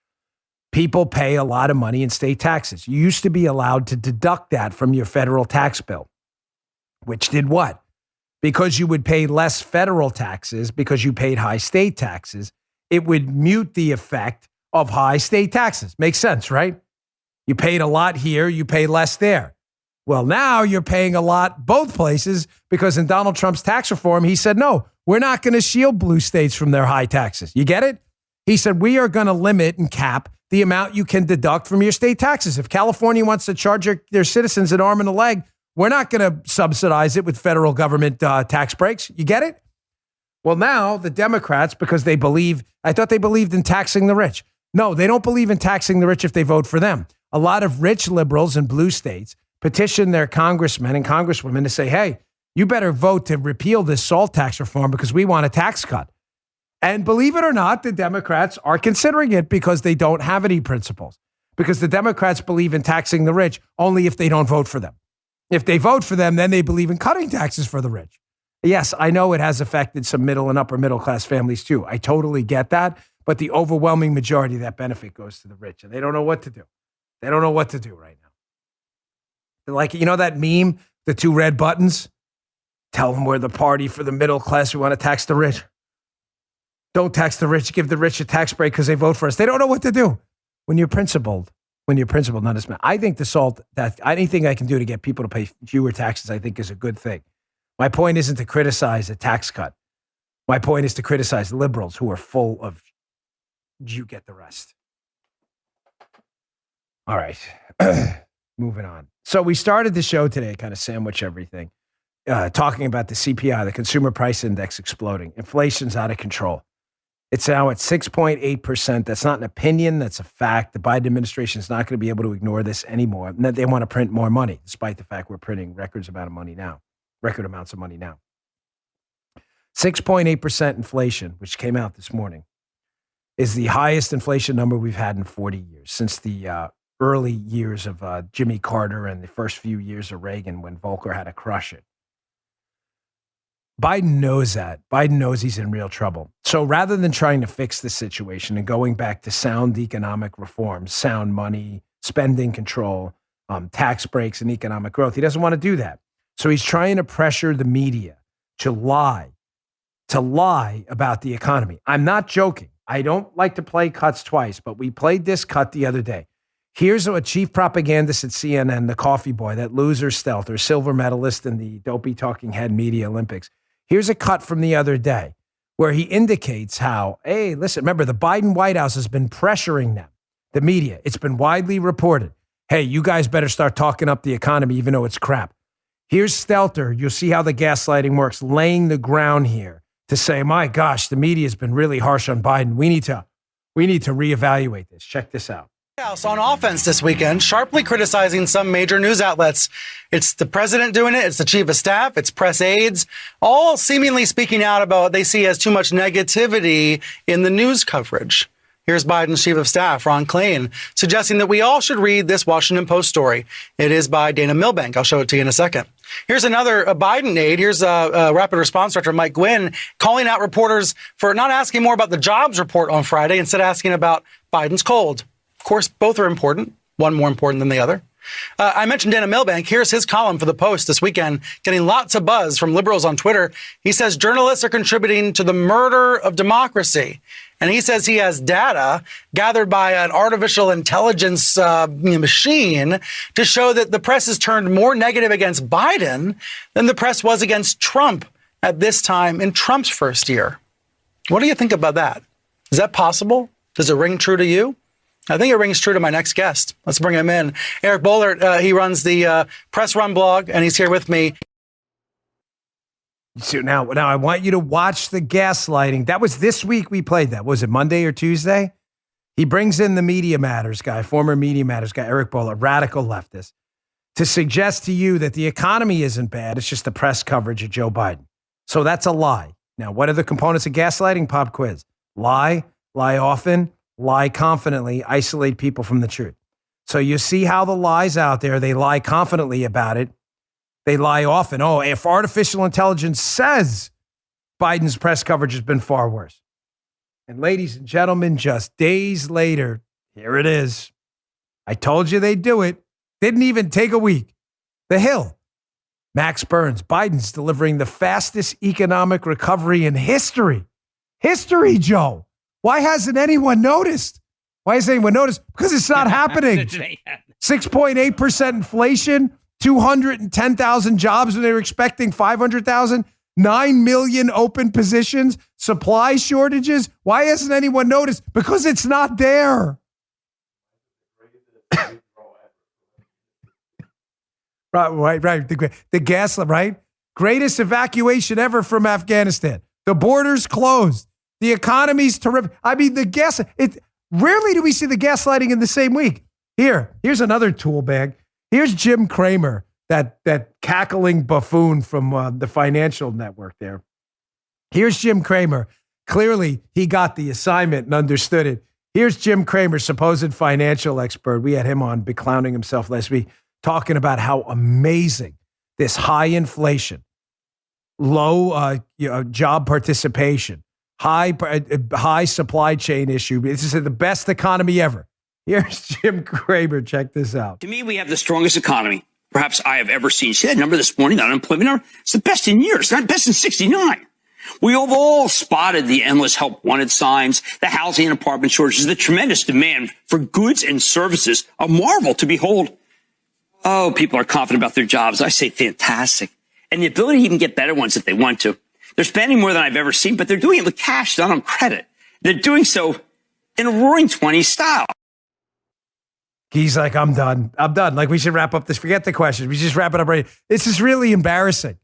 [SPEAKER 2] People pay a lot of money in state taxes. You used to be allowed to deduct that from your federal tax bill, which did what? Because you would pay less federal taxes because you paid high state taxes, it would mute the effect of high state taxes. Makes sense, right? You paid a lot here, you pay less there. Well, now you're paying a lot both places because in Donald Trump's tax reform, he said, no, we're not going to shield blue states from their high taxes. You get it? He said, we are going to limit and cap the amount you can deduct from your state taxes. If California wants to charge their citizens an arm and a leg, we're not going to subsidize it with federal government tax breaks. You get it? Well, now the Democrats, because I thought they believed in taxing the rich. No, they don't believe in taxing the rich if they vote for them. A lot of rich liberals in blue states petition their congressmen and congresswomen to say, hey, you better vote to repeal this SALT tax reform because we want a tax cut. And believe it or not, the Democrats are considering it because they don't have any principles. Because the Democrats believe in taxing the rich only if they don't vote for them. If they vote for them, then they believe in cutting taxes for the rich. Yes, I know it has affected some middle and upper middle class families too. I totally get that. But the overwhelming majority of that benefit goes to the rich. And they don't know what to do. They don't know what to do right now. They're like, you know that meme, the two red buttons? Tell them we're the party for the middle class. We want to tax the rich. Don't tax the rich. Give the rich a tax break because they vote for us. They don't know what to do. When you're principled, not as I think the SALT, that anything I can do to get people to pay fewer taxes, I think is a good thing. My point isn't to criticize a tax cut. My point is to criticize liberals who are full of, you get the rest. All right. Moving on. So we started the show today, kind of sandwich everything, talking about the CPI, the Consumer Price Index exploding. Inflation's out of control. It's now at 6.8%. That's not an opinion. That's a fact. The Biden administration is not going to be able to ignore this anymore. They want to print more money, despite the fact we're printing record amounts of money now. 6.8% inflation, which came out this morning, is the highest inflation number we've had in 40 years, since the early years of Jimmy Carter and the first few years of Reagan when Volcker had to crush it. Biden knows that. Biden knows he's in real trouble. So rather than trying to fix the situation and going back to sound economic reforms, sound money, spending control, tax breaks, and economic growth, he doesn't want to do that. So he's trying to pressure the media to lie about the economy. I'm not joking. I don't like to play cuts twice, but we played this cut the other day. Here's a chief propagandist at CNN, the coffee boy, that loser Stelter, silver medalist in the dopey talking head media Olympics. Here's a cut from the other day where he indicates how, hey, listen, remember, the Biden White House has been pressuring them, the media. It's been widely reported. Hey, you guys better start talking up the economy, even though it's crap. Here's Stelter. You'll see how the gaslighting works, laying the ground here to say, my gosh, the media has been really harsh on Biden. We need to reevaluate this. Check this out.
[SPEAKER 17] House on offense this weekend, sharply criticizing some major news outlets. It's the president doing it. It's the chief of staff. It's press aides, all seemingly speaking out about what they see as too much negativity in the news coverage. Here's Biden's chief of staff, Ron Klain, suggesting that we all should read this Washington Post story. It is by Dana Milbank. I'll show it to you in a second. Here's another Biden aide. Here's Rapid Response Director Mike Gwynn calling out reporters for not asking more about the jobs report on Friday, instead asking about Biden's cold. Of course, both are important, one more important than the other. I mentioned Dana Milbank. Here's his column for the Post this weekend, getting lots of buzz from liberals on Twitter. He says journalists are contributing to the murder of democracy. And he says he has data gathered by an artificial intelligence machine to show that the press has turned more negative against Biden than the press was against Trump at this time in Trump's first year. What do you think about that? Is that possible? Does it ring true to you? I think it rings true to my next guest. Let's bring him in. Eric Boehlert, he runs the Press Run blog, and he's here with me.
[SPEAKER 2] So now I want you to watch the gaslighting. That was this week we played that. Was it Monday or Tuesday? He brings in the Media Matters guy, former Media Matters guy, Eric Boehlert, radical leftist, to suggest to you that the economy isn't bad. It's just the press coverage of Joe Biden. So that's a lie. Now, what are the components of gaslighting? Pop quiz. Lie often, lie confidently, isolate people from the truth. So you see how the lies out there, they lie confidently about it. They lie often. Oh, if artificial intelligence says Biden's press coverage has been far worse. And ladies and gentlemen, just days later, here it is. I told you they'd do it. Didn't even take a week. The Hill. Max Burns. Biden's delivering the fastest economic recovery in history. History, Joe. Why hasn't anyone noticed? Why hasn't anyone noticed? Because it's not happening. 6.8% inflation, 210,000 jobs when they were expecting 500,000, 9 million open positions, supply shortages. Why hasn't anyone noticed? Because it's not there. Right. The gaslight, right? Greatest evacuation ever from Afghanistan. The borders closed. The economy's terrific. I mean, rarely do we see the gaslighting in the same week. Here's another tool bag. Here's Jim Cramer, that cackling buffoon from the financial network there. Here's Jim Cramer. Clearly, he got the assignment and understood it. Here's Jim Cramer, supposed financial expert. We had him on, beclowning himself last week, talking about how amazing this high inflation, low job participation, high supply chain issue. This is the best economy ever. Here's Jim Cramer. Check this out.
[SPEAKER 18] To me, we have the strongest economy. perhaps I have ever seen. See that number this morning, the unemployment number? It's the best in years, not best in 69. We have all spotted the endless help wanted signs, the housing and apartment shortages, the tremendous demand for goods and services, a marvel to behold. Oh, people are confident about their jobs. I say fantastic. And the ability to even get better ones if they want to. They're spending more than I've ever seen, but they're doing it with cash, not on credit. They're doing so in a roaring 20s style.
[SPEAKER 2] He's like, I'm done. I'm done. Like, we should wrap up this. Forget the questions. We just wrap it up right. This is really embarrassing.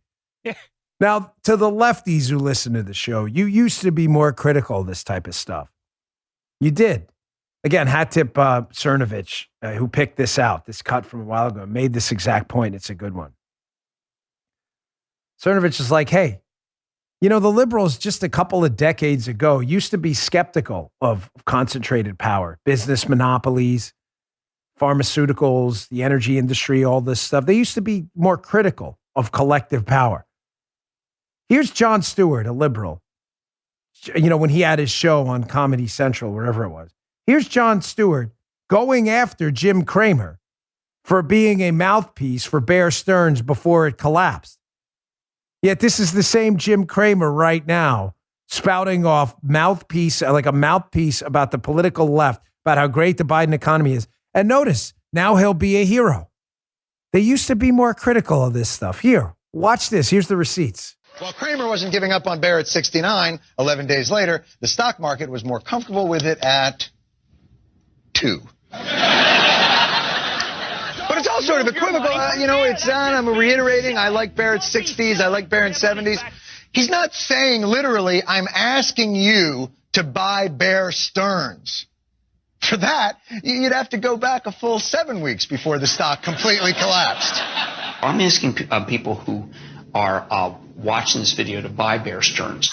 [SPEAKER 3] Yeah.
[SPEAKER 2] Now, to the lefties who listen to the show, you used to be more critical of this type of stuff. You did. Again, hat tip Cernovich, who picked this out, this cut from a while ago, made this exact point. It's a good one. Cernovich is like, hey, you know, the liberals just a couple of decades ago used to be skeptical of concentrated power, business monopolies, pharmaceuticals, the energy industry, all this stuff. They used to be more critical of collective power. Here's Jon Stewart, a liberal, you know, when he had his show on Comedy Central, wherever it was. Here's Jon Stewart going after Jim Cramer for being a mouthpiece for Bear Stearns before it collapsed. Yet this is the same Jim Cramer right now spouting off mouthpiece, like a mouthpiece about the political left, about how great the Biden economy is. And notice, now he'll be a hero. They used to be more critical of this stuff. Here, watch this. Here's the receipts.
[SPEAKER 19] While Cramer wasn't giving up on Bear at 69, 11 days later, the stock market was more comfortable with it at 2. But it's all sort of equivocal. It's on. I'm reiterating. I like Bear at 60s. I like Bear in 70s. He's not saying literally, I'm asking you to buy Bear Stearns. For that, you'd have to go back a full 7 weeks before the stock completely collapsed.
[SPEAKER 18] I'm asking people who are watching this video to buy Bear Stearns.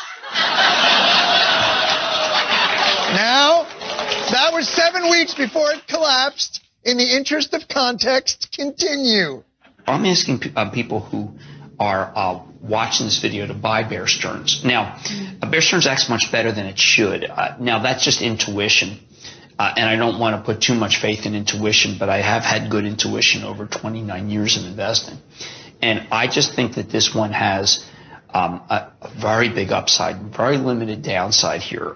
[SPEAKER 19] Now, that was 7 weeks before it collapsed. In the interest of context, continue.
[SPEAKER 18] I'm asking people who are watching this video to buy Bear Stearns. Now, Bear Stearns acts much better than it should. Now, that's just intuition. And I don't want to put too much faith in intuition, but I have had good intuition over 29 years of investing. And I just think that this one has a very big upside, very limited downside here.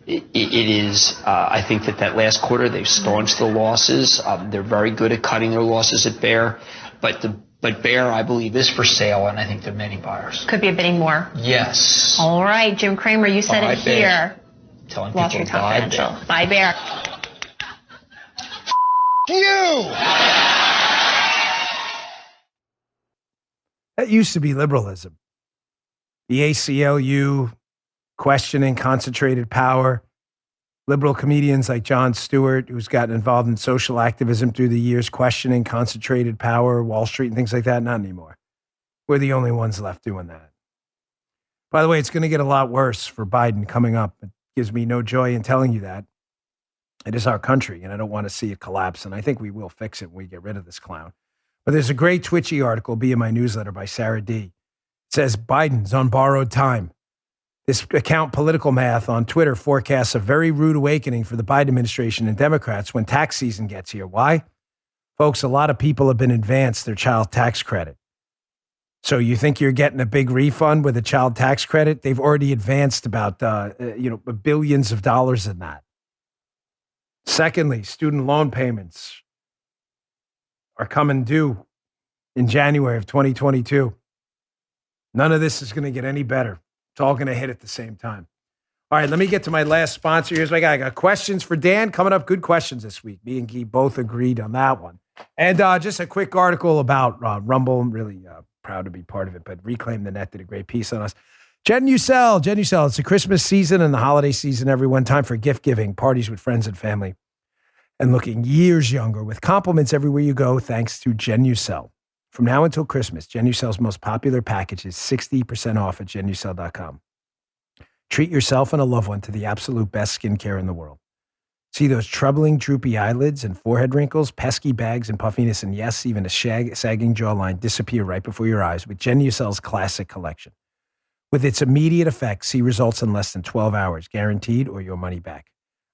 [SPEAKER 18] It is, I think that last quarter they've staunched the losses. They're very good at cutting their losses at Bear. But Bear, I believe, is for sale, and I think there are many buyers.
[SPEAKER 20] Could be a bidding more.
[SPEAKER 18] Yes.
[SPEAKER 20] All right, Jim Cramer, you said it here.
[SPEAKER 18] Telling
[SPEAKER 20] Wall
[SPEAKER 18] people
[SPEAKER 20] Street
[SPEAKER 18] to buy
[SPEAKER 20] Confidential.
[SPEAKER 18] Bear.
[SPEAKER 20] Buy Bear.
[SPEAKER 19] You!
[SPEAKER 2] That used to be liberalism. The ACLU, questioning concentrated power. Liberal comedians like Jon Stewart, who's gotten involved in social activism through the years, questioning concentrated power, Wall Street and things like that. Not anymore. We're the only ones left doing that. By the way, it's going to get a lot worse for Biden coming up. It gives me no joy in telling you that. It is our country, and I don't want to see it collapse, and I think we will fix it when we get rid of this clown. But there's a great twitchy article, be in my newsletter, by Sarah D. It says, Biden's on borrowed time. This account, Political Math, on Twitter forecasts a very rude awakening for the Biden administration and Democrats when tax season gets here. Why? Folks, a lot of people have been advanced their child tax credit. So you think you're getting a big refund with a child tax credit? They've already advanced about billions of dollars in that. Secondly, student loan payments are coming due in January of 2022. None of this is going to get any better. It's all going to hit at the same time. All right, let me get to my last sponsor. Here's what I got questions for Dan coming up. Good questions this week. Me and Guy both agreed on that one. And just a quick article about Rumble. I'm really proud to be part of it, but Reclaim the Net did a great piece on us. Jen Ucell, it's the Christmas season and the holiday season, everyone. Time for gift giving, parties with friends and family, and looking years younger with compliments everywhere you go, thanks to Jen Ucell. From now until Christmas, Jen Ucell's most popular package is 60% off at JenUcell.com. Treat yourself and a loved one to the absolute best skincare in the world. See those troubling, droopy eyelids and forehead wrinkles, pesky bags and puffiness, and yes, even a sagging jawline disappear right before your eyes with Jen Ucell's Classic Collection. With its immediate effect, see results in less than 12 hours, guaranteed, or your money back.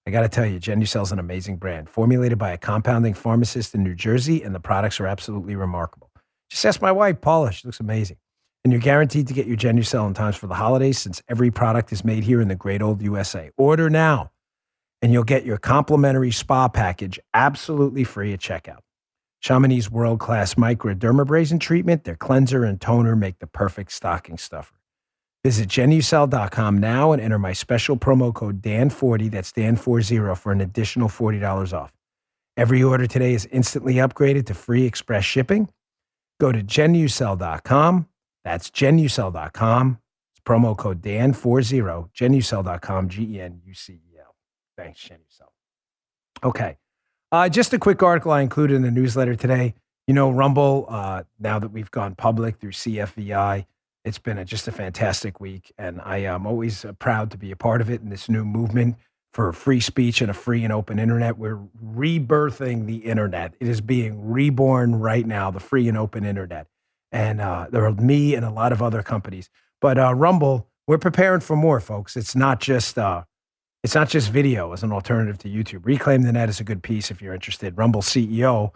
[SPEAKER 2] I got to tell you, Genucel is an amazing brand, formulated by a compounding pharmacist in New Jersey, and the products are absolutely remarkable. Just ask my wife, Paula. She looks amazing. And you're guaranteed to get your Genucel in times for the holidays, since every product is made here in the great old USA. Order now, and you'll get your complimentary spa package absolutely free at checkout. Chamonix's world-class microdermabrasion treatment, their cleanser and toner make the perfect stocking stuffer. Visit Genucel.com now and enter my special promo code DAN40, that's DAN40, for an additional $40 off. Every order today is instantly upgraded to free express shipping. Go to Genucel.com. That's Genucel.com. It's promo code DAN40, Genucel.com, Genucel. Thanks, Genucel. Okay. Just a quick article I included in the newsletter today. You know, Rumble, now that we've gone public through CFVI, it's been just a fantastic week, and I am always proud to be a part of it in this new movement for free speech and a free and open internet. We're rebirthing the internet. It is being reborn right now, the free and open internet. And there are me and a lot of other companies. But Rumble, we're preparing for more, folks. It's not just video as an alternative to YouTube. Reclaim the Net is a good piece if you're interested. Rumble CEO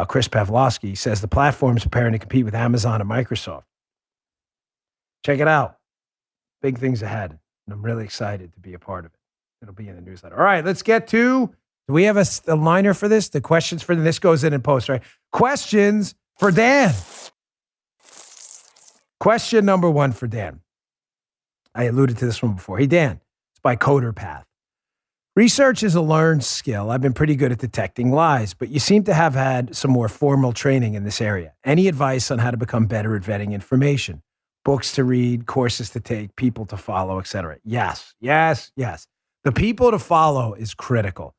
[SPEAKER 2] Chris Pavlovski says the platform is preparing to compete with Amazon and Microsoft. Check it out. Big things ahead. And I'm really excited to be a part of it. It'll be in the newsletter. All right, let's get to, do we have a liner for this? The questions for this goes in post, right? Questions for Dan. Question number 1 for Dan. I alluded to this one before. Hey, Dan, it's by Coder Path. Research is a learned skill. I've been pretty good at detecting lies, but you seem to have had some more formal training in this area. Any advice on how to become better at vetting information? Books to read, courses to take, people to follow, etc. Yes. The people to follow is critical.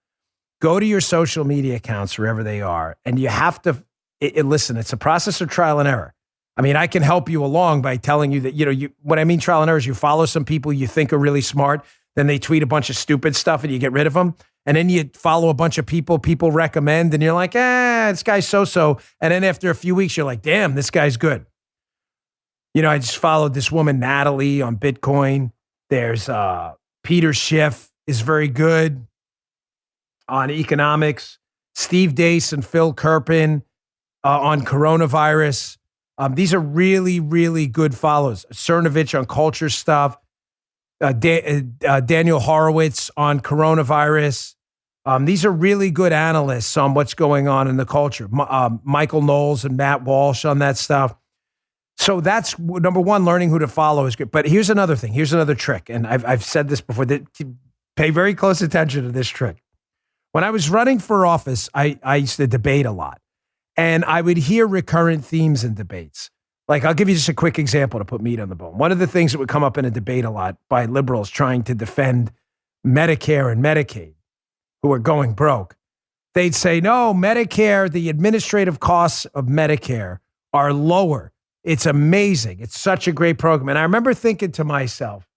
[SPEAKER 2] Go to your social media accounts, wherever they are, and you have to, listen, it's a process of trial and error. I mean, I can help you along by telling you that, what I mean trial and error is you follow some people you think are really smart, then they tweet a bunch of stupid stuff and you get rid of them. And then you follow a bunch of people recommend, and you're like, this guy's so-so. And then after a few weeks, you're like, damn, this guy's good. I just followed this woman, Natalie, on Bitcoin. There's Peter Schiff is very good on economics. Steve Deace and Phil Kerpen on coronavirus. These are really, really good follows. Cernovich on culture stuff. Daniel Horowitz on coronavirus. These are really good analysts on what's going on in the culture. Michael Knowles and Matt Walsh on that stuff. So that's number 1, learning who to follow is good. But here's another thing. Here's another trick. And I've said this before. Pay very close attention to this trick. When I was running for office, I used to debate a lot. And I would hear recurrent themes in debates. Like, I'll give you just a quick example to put meat on the bone. One of the things that would come up in a debate a lot by liberals trying to defend Medicare and Medicaid, who are going broke, they'd say, no, Medicare, the administrative costs of Medicare are lower. It's amazing. It's such a great program. And I remember thinking to myself,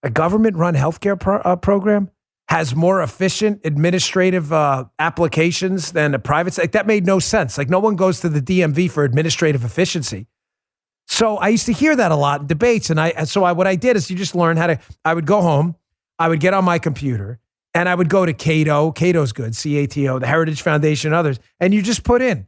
[SPEAKER 2] a government-run healthcare program has more efficient administrative applications than a private. Like, that made no sense. Like, no one goes to the DMV for administrative efficiency. So I used to hear that a lot in debates. And what I did is you just learn how to, I would go home, I would get on my computer, and I would go to Cato. Cato's good, CATO, the Heritage Foundation, others. And you just put in,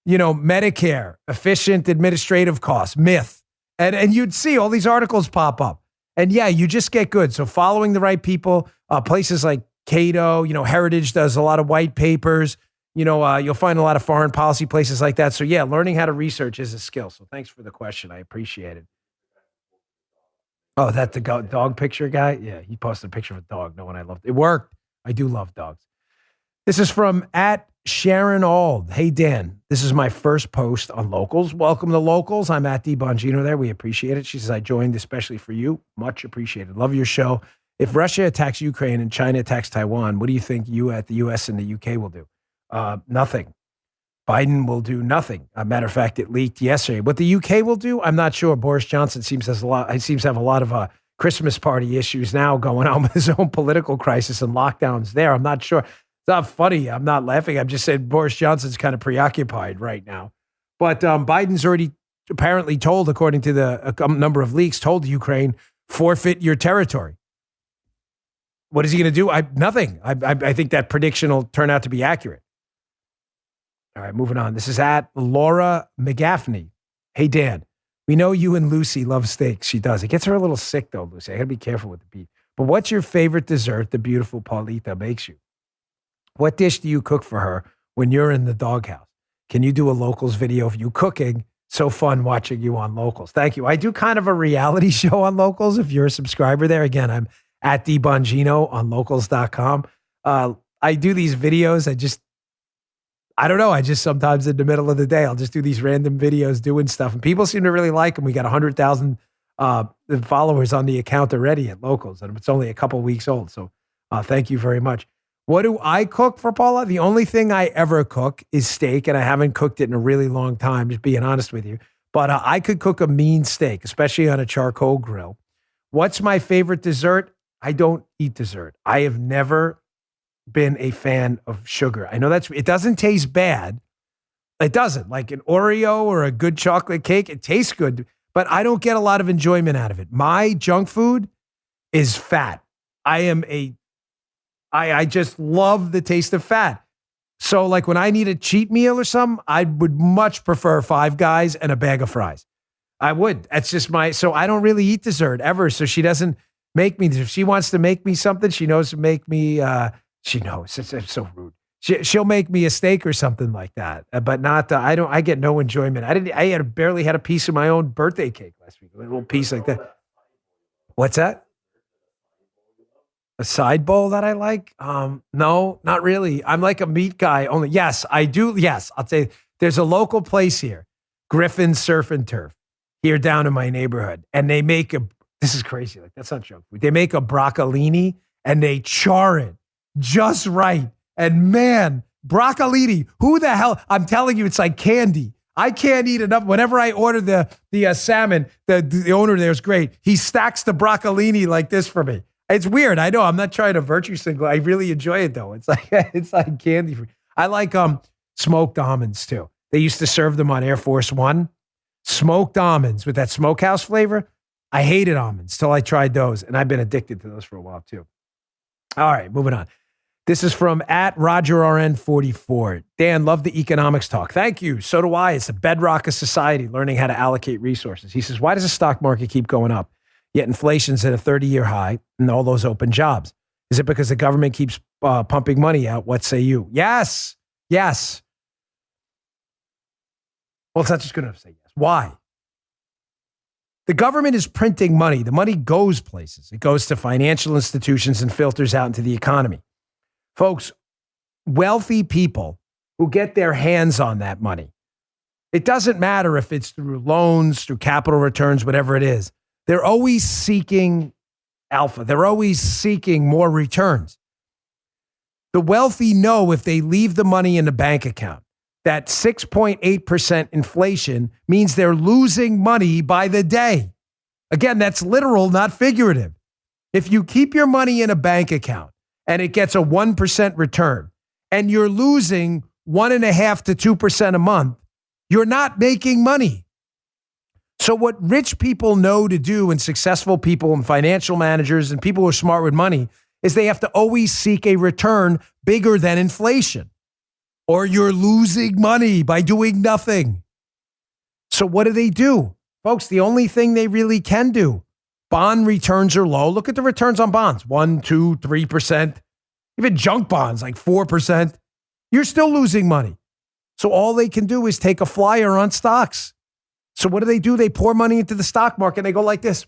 [SPEAKER 2] Medicare, efficient administrative costs, myth. And you'd see all these articles pop up. And yeah, you just get good. So following the right people, places like Cato, Heritage does a lot of white papers. You'll find a lot of foreign policy places like that. So yeah, learning how to research is a skill. So thanks for the question. I appreciate it. Oh, that the dog picture guy? Yeah, he posted a picture of a dog. No one I loved. It worked. I do love dogs. This is from @Sharon Ald. Hey, Dan, this is my first post on Locals. Welcome to Locals. I'm at Bongino there. We appreciate it. She says, I joined especially for you. Much appreciated. Love your show. If Russia attacks Ukraine and China attacks Taiwan, what do you think the U.S. and the UK will do? Nothing. Biden will do nothing. A matter of fact, it leaked yesterday. What the UK will do, I'm not sure. Boris Johnson seems to have a lot of Christmas party issues now going on with his own political crisis and lockdowns there. I'm not sure. It's not funny. I'm not laughing. I'm just saying Boris Johnson's kind of preoccupied right now. But Biden's already apparently told, according to a number of leaks, told Ukraine, forfeit your territory. What is he going to do? Nothing. I think that prediction will turn out to be accurate. All right, moving on. This is at Laura McGaffney. Hey, Dan, we know you and Lucy love steaks. She does. It gets her a little sick, though, Lucy. I got to be careful with the beef. But what's your favorite dessert the beautiful Paulita makes you? What dish do you cook for her when you're in the doghouse? Can you do a Locals video of you cooking? So fun watching you on Locals. Thank you. I do kind of a reality show on Locals. If you're a subscriber there, again, I'm at Bongino on locals.com. I do these videos. I don't know. I just sometimes in the middle of the day, I'll just do these random videos doing stuff. And people seem to really like them. We got 100,000 followers on the account already at Locals. And it's only a couple weeks old. So thank you very much. What do I cook for Paula? The only thing I ever cook is steak. And I haven't cooked it in a really long time, just being honest with you. But I could cook a mean steak, especially on a charcoal grill. What's my favorite dessert? I don't eat dessert. I have never been a fan of sugar. I know it doesn't taste bad. It doesn't. Like an Oreo or a good chocolate cake, it tastes good, but I don't get a lot of enjoyment out of it. My junk food is fat. I just love the taste of fat. So like when I need a cheat meal or something, I would much prefer Five Guys and a bag of fries. I would. That's just so I don't really eat dessert ever. So she doesn't make me. If she wants to make me something, she knows to make me, she knows. It's so rude. She'll make me a steak or something like that, but not. I get no enjoyment. I barely had a piece of my own birthday cake last week. A little piece like that. What's that? A side bowl that I like? No, not really. I'm like a meat guy only. Yes, I do. Yes, I'll say there's a local place here, Griffin Surf and Turf, here down in my neighborhood, and they make this is crazy. Like that's not junk food. They make a broccolini and they char it just right. And man, broccolini, who the hell? I'm telling you, it's like candy. I can't eat enough. Whenever I order the salmon, the owner there is great. He stacks the broccolini like this for me. It's weird. I know. I'm not trying to virtue signal. I really enjoy it though. It's like candy for me. I like smoked almonds too. They used to serve them on Air Force One. Smoked almonds with that smokehouse flavor. I hated almonds till I tried those, and I've been addicted to those for a while too. All right, moving on. This is from at RogerRN44. Dan, love the economics talk. Thank you. So do I. It's the bedrock of society, learning how to allocate resources. He says, why does the stock market keep going up? Yet inflation's at a 30-year high and all those open jobs. Is it because the government keeps pumping money out? What say you? Yes. Yes. Well, it's not just good enough to say yes. Why? The government is printing money. The money goes places. It goes to financial institutions and filters out into the economy. Folks, wealthy people who get their hands on that money, it doesn't matter if it's through loans, through capital returns, whatever it is. They're always seeking alpha. They're always seeking more returns. The wealthy know if they leave the money in the bank account, that 6.8% inflation means they're losing money by the day. Again, that's literal, not figurative. If you keep your money in a bank account and it gets a 1% return and you're losing 1.5% to 2% a month, you're not making money. So what rich people know to do, and successful people and financial managers and people who are smart with money, is they have to always seek a return bigger than inflation, or you're losing money by doing nothing. So what do? Folks, the only thing they really can do, bond returns are low. Look at the returns on bonds, 1%, 2%, 3%, even junk bonds, like 4%. You're still losing money. So all they can do is take a flyer on stocks. So what do? They pour money into the stock market and they go like this.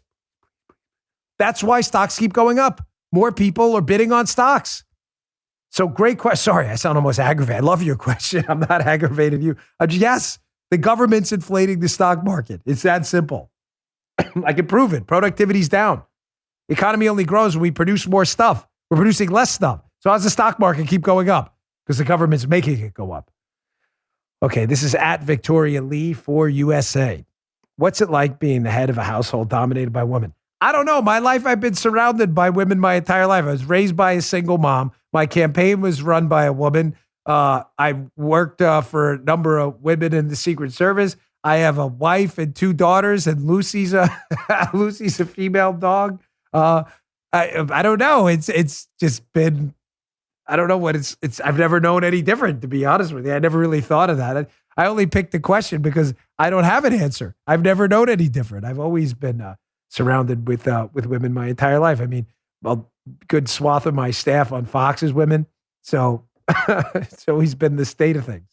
[SPEAKER 2] That's why stocks keep going up. More people are bidding on stocks. So great question. Sorry, I sound almost aggravated. I love your question. I'm not aggravating you. Yes, the government's inflating the stock market. It's that simple. I can prove it. Productivity's down. The economy only grows when we produce more stuff. We're producing less stuff. So how's the stock market keep going up? Because the government's making it go up. Okay, this is at Victoria Lee for USA. What's it like being the head of a household dominated by women? I don't know. My life, I've been surrounded by women my entire life. I was raised by a single mom. My campaign was run by a woman. I worked for a number of women in the Secret Service. I have a wife and 2 daughters, and Lucy's a female dog. I don't know. It's just been, I don't know what it's. I've never known any different, to be honest with you. I never really thought of that. I only picked the question because I don't have an answer. I've never known any different. I've always been surrounded with women my entire life. I mean, a good swath of my staff on Fox is women. So it's always been the state of things.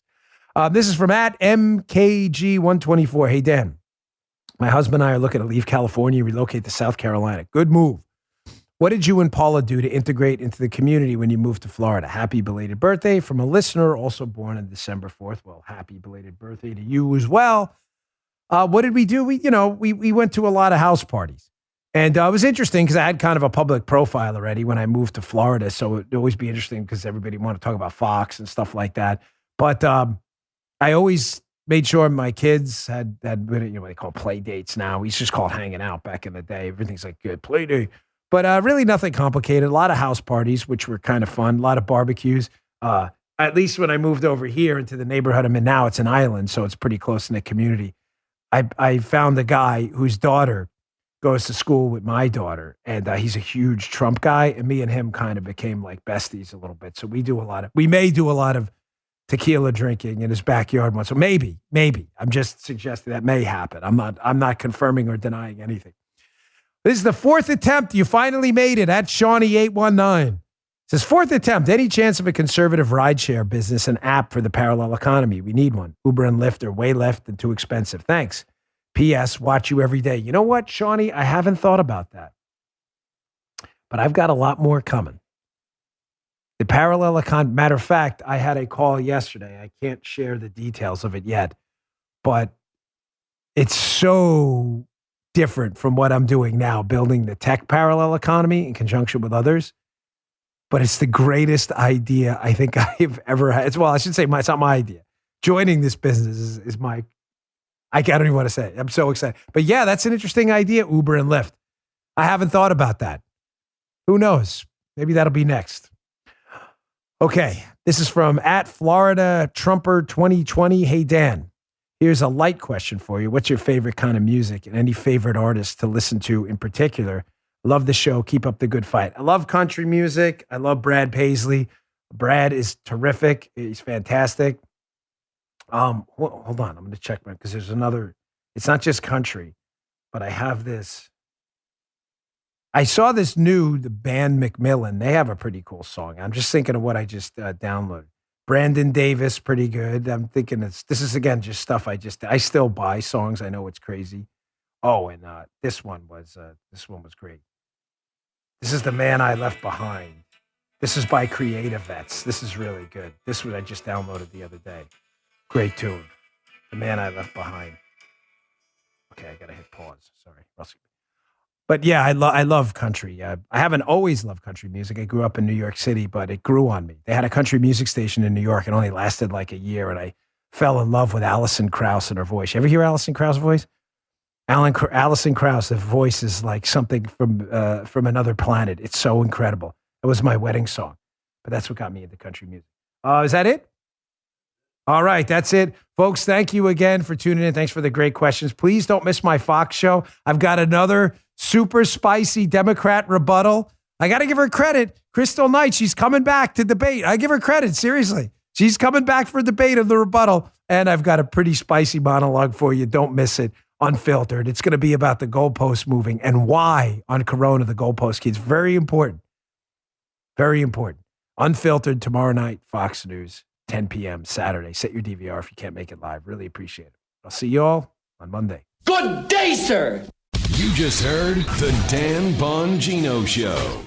[SPEAKER 2] This is from @MKG124. Hey, Dan, my husband and I are looking to leave California, relocate to South Carolina. Good move. What did you and Paula do to integrate into the community when you moved to Florida? Happy belated birthday from a listener also born on December 4th. Well, happy belated birthday to you as well. What did we do? We went to a lot of house parties. And it was interesting because I had kind of a public profile already when I moved to Florida. So it would always be interesting because everybody wanted to talk about Fox and stuff like that. But I always made sure my kids had what they call play dates now. We just call it hanging out back in the day. Everything's like good play date. But really nothing complicated. A lot of house parties, which were kind of fun. A lot of barbecues. At least when I moved over here into the neighborhood I'm in now, it's an island, so it's pretty close in the community. I found a guy whose daughter goes to school with my daughter, and he's a huge Trump guy, and me and him kind of became like besties a little bit. So we may do a lot of tequila drinking in his backyard once. So maybe. I'm just suggesting that may happen. I'm not confirming or denying anything. This is the fourth attempt. You finally made it at Shawnee819. It says, fourth attempt. Any chance of a conservative rideshare business, an app for the parallel economy? We need one. Uber and Lyft are way left and too expensive. Thanks. P.S. Watch you every day. You know what, Shawnee? I haven't thought about that. But I've got a lot more coming. The parallel economy. Matter of fact, I had a call yesterday. I can't share the details of it yet. But it's so different from what I'm doing now, building the tech parallel economy in conjunction with others. But it's the greatest idea I think I've ever had. Well, I should say it's not my idea. Joining this business is my, I don't even want to say it. I'm so excited. But yeah, that's an interesting idea, Uber and Lyft. I haven't thought about that. Who knows? Maybe that'll be next. Okay, this is from @FloridaTrumper2020. Hey, Dan. Here's a light question for you. What's your favorite kind of music and any favorite artists to listen to in particular? Love the show. Keep up the good fight. I love country music. I love Brad Paisley. Brad is terrific. He's fantastic. Hold on. I'm going to check because there's another. It's not just country, but I have this. I saw the band Macmillan. They have a pretty cool song. I'm just thinking of what I just downloaded. Brandon Davis, pretty good. I'm thinking this is again just stuff I still buy songs. I know it's crazy. Oh, and this one was great. This is The Man I Left Behind. This is by Creative Vets. This is really good. This one I just downloaded the other day. Great tune. The Man I Left Behind. Okay, I gotta hit pause. Sorry. But yeah, I love country. I haven't always loved country music. I grew up in New York City, but it grew on me. They had a country music station in New York. It only lasted like a year, and I fell in love with Alison Krauss and her voice. You ever hear Alison Krauss' voice? Alison Krauss, the voice is like something from another planet. It's so incredible. It was my wedding song, but that's what got me into country music. Is that it? All right, that's it. Folks, thank you again for tuning in. Thanks for the great questions. Please don't miss my Fox show. I've got another super spicy Democrat rebuttal. I got to give her credit. Crystal Knight, she's coming back to debate. I give her credit, seriously. She's coming back for debate of the rebuttal, and I've got a pretty spicy monologue for you. Don't miss it. Unfiltered. It's going to be about the goalposts moving and why on Corona the goalpost keeps. Very important. Very important. Unfiltered tomorrow night, Fox News, 10 p.m. Saturday. Set your DVR if you can't make it live. Really appreciate it. I'll see you all on Monday.
[SPEAKER 1] Good day, sir. You just heard The Dan Bongino Show.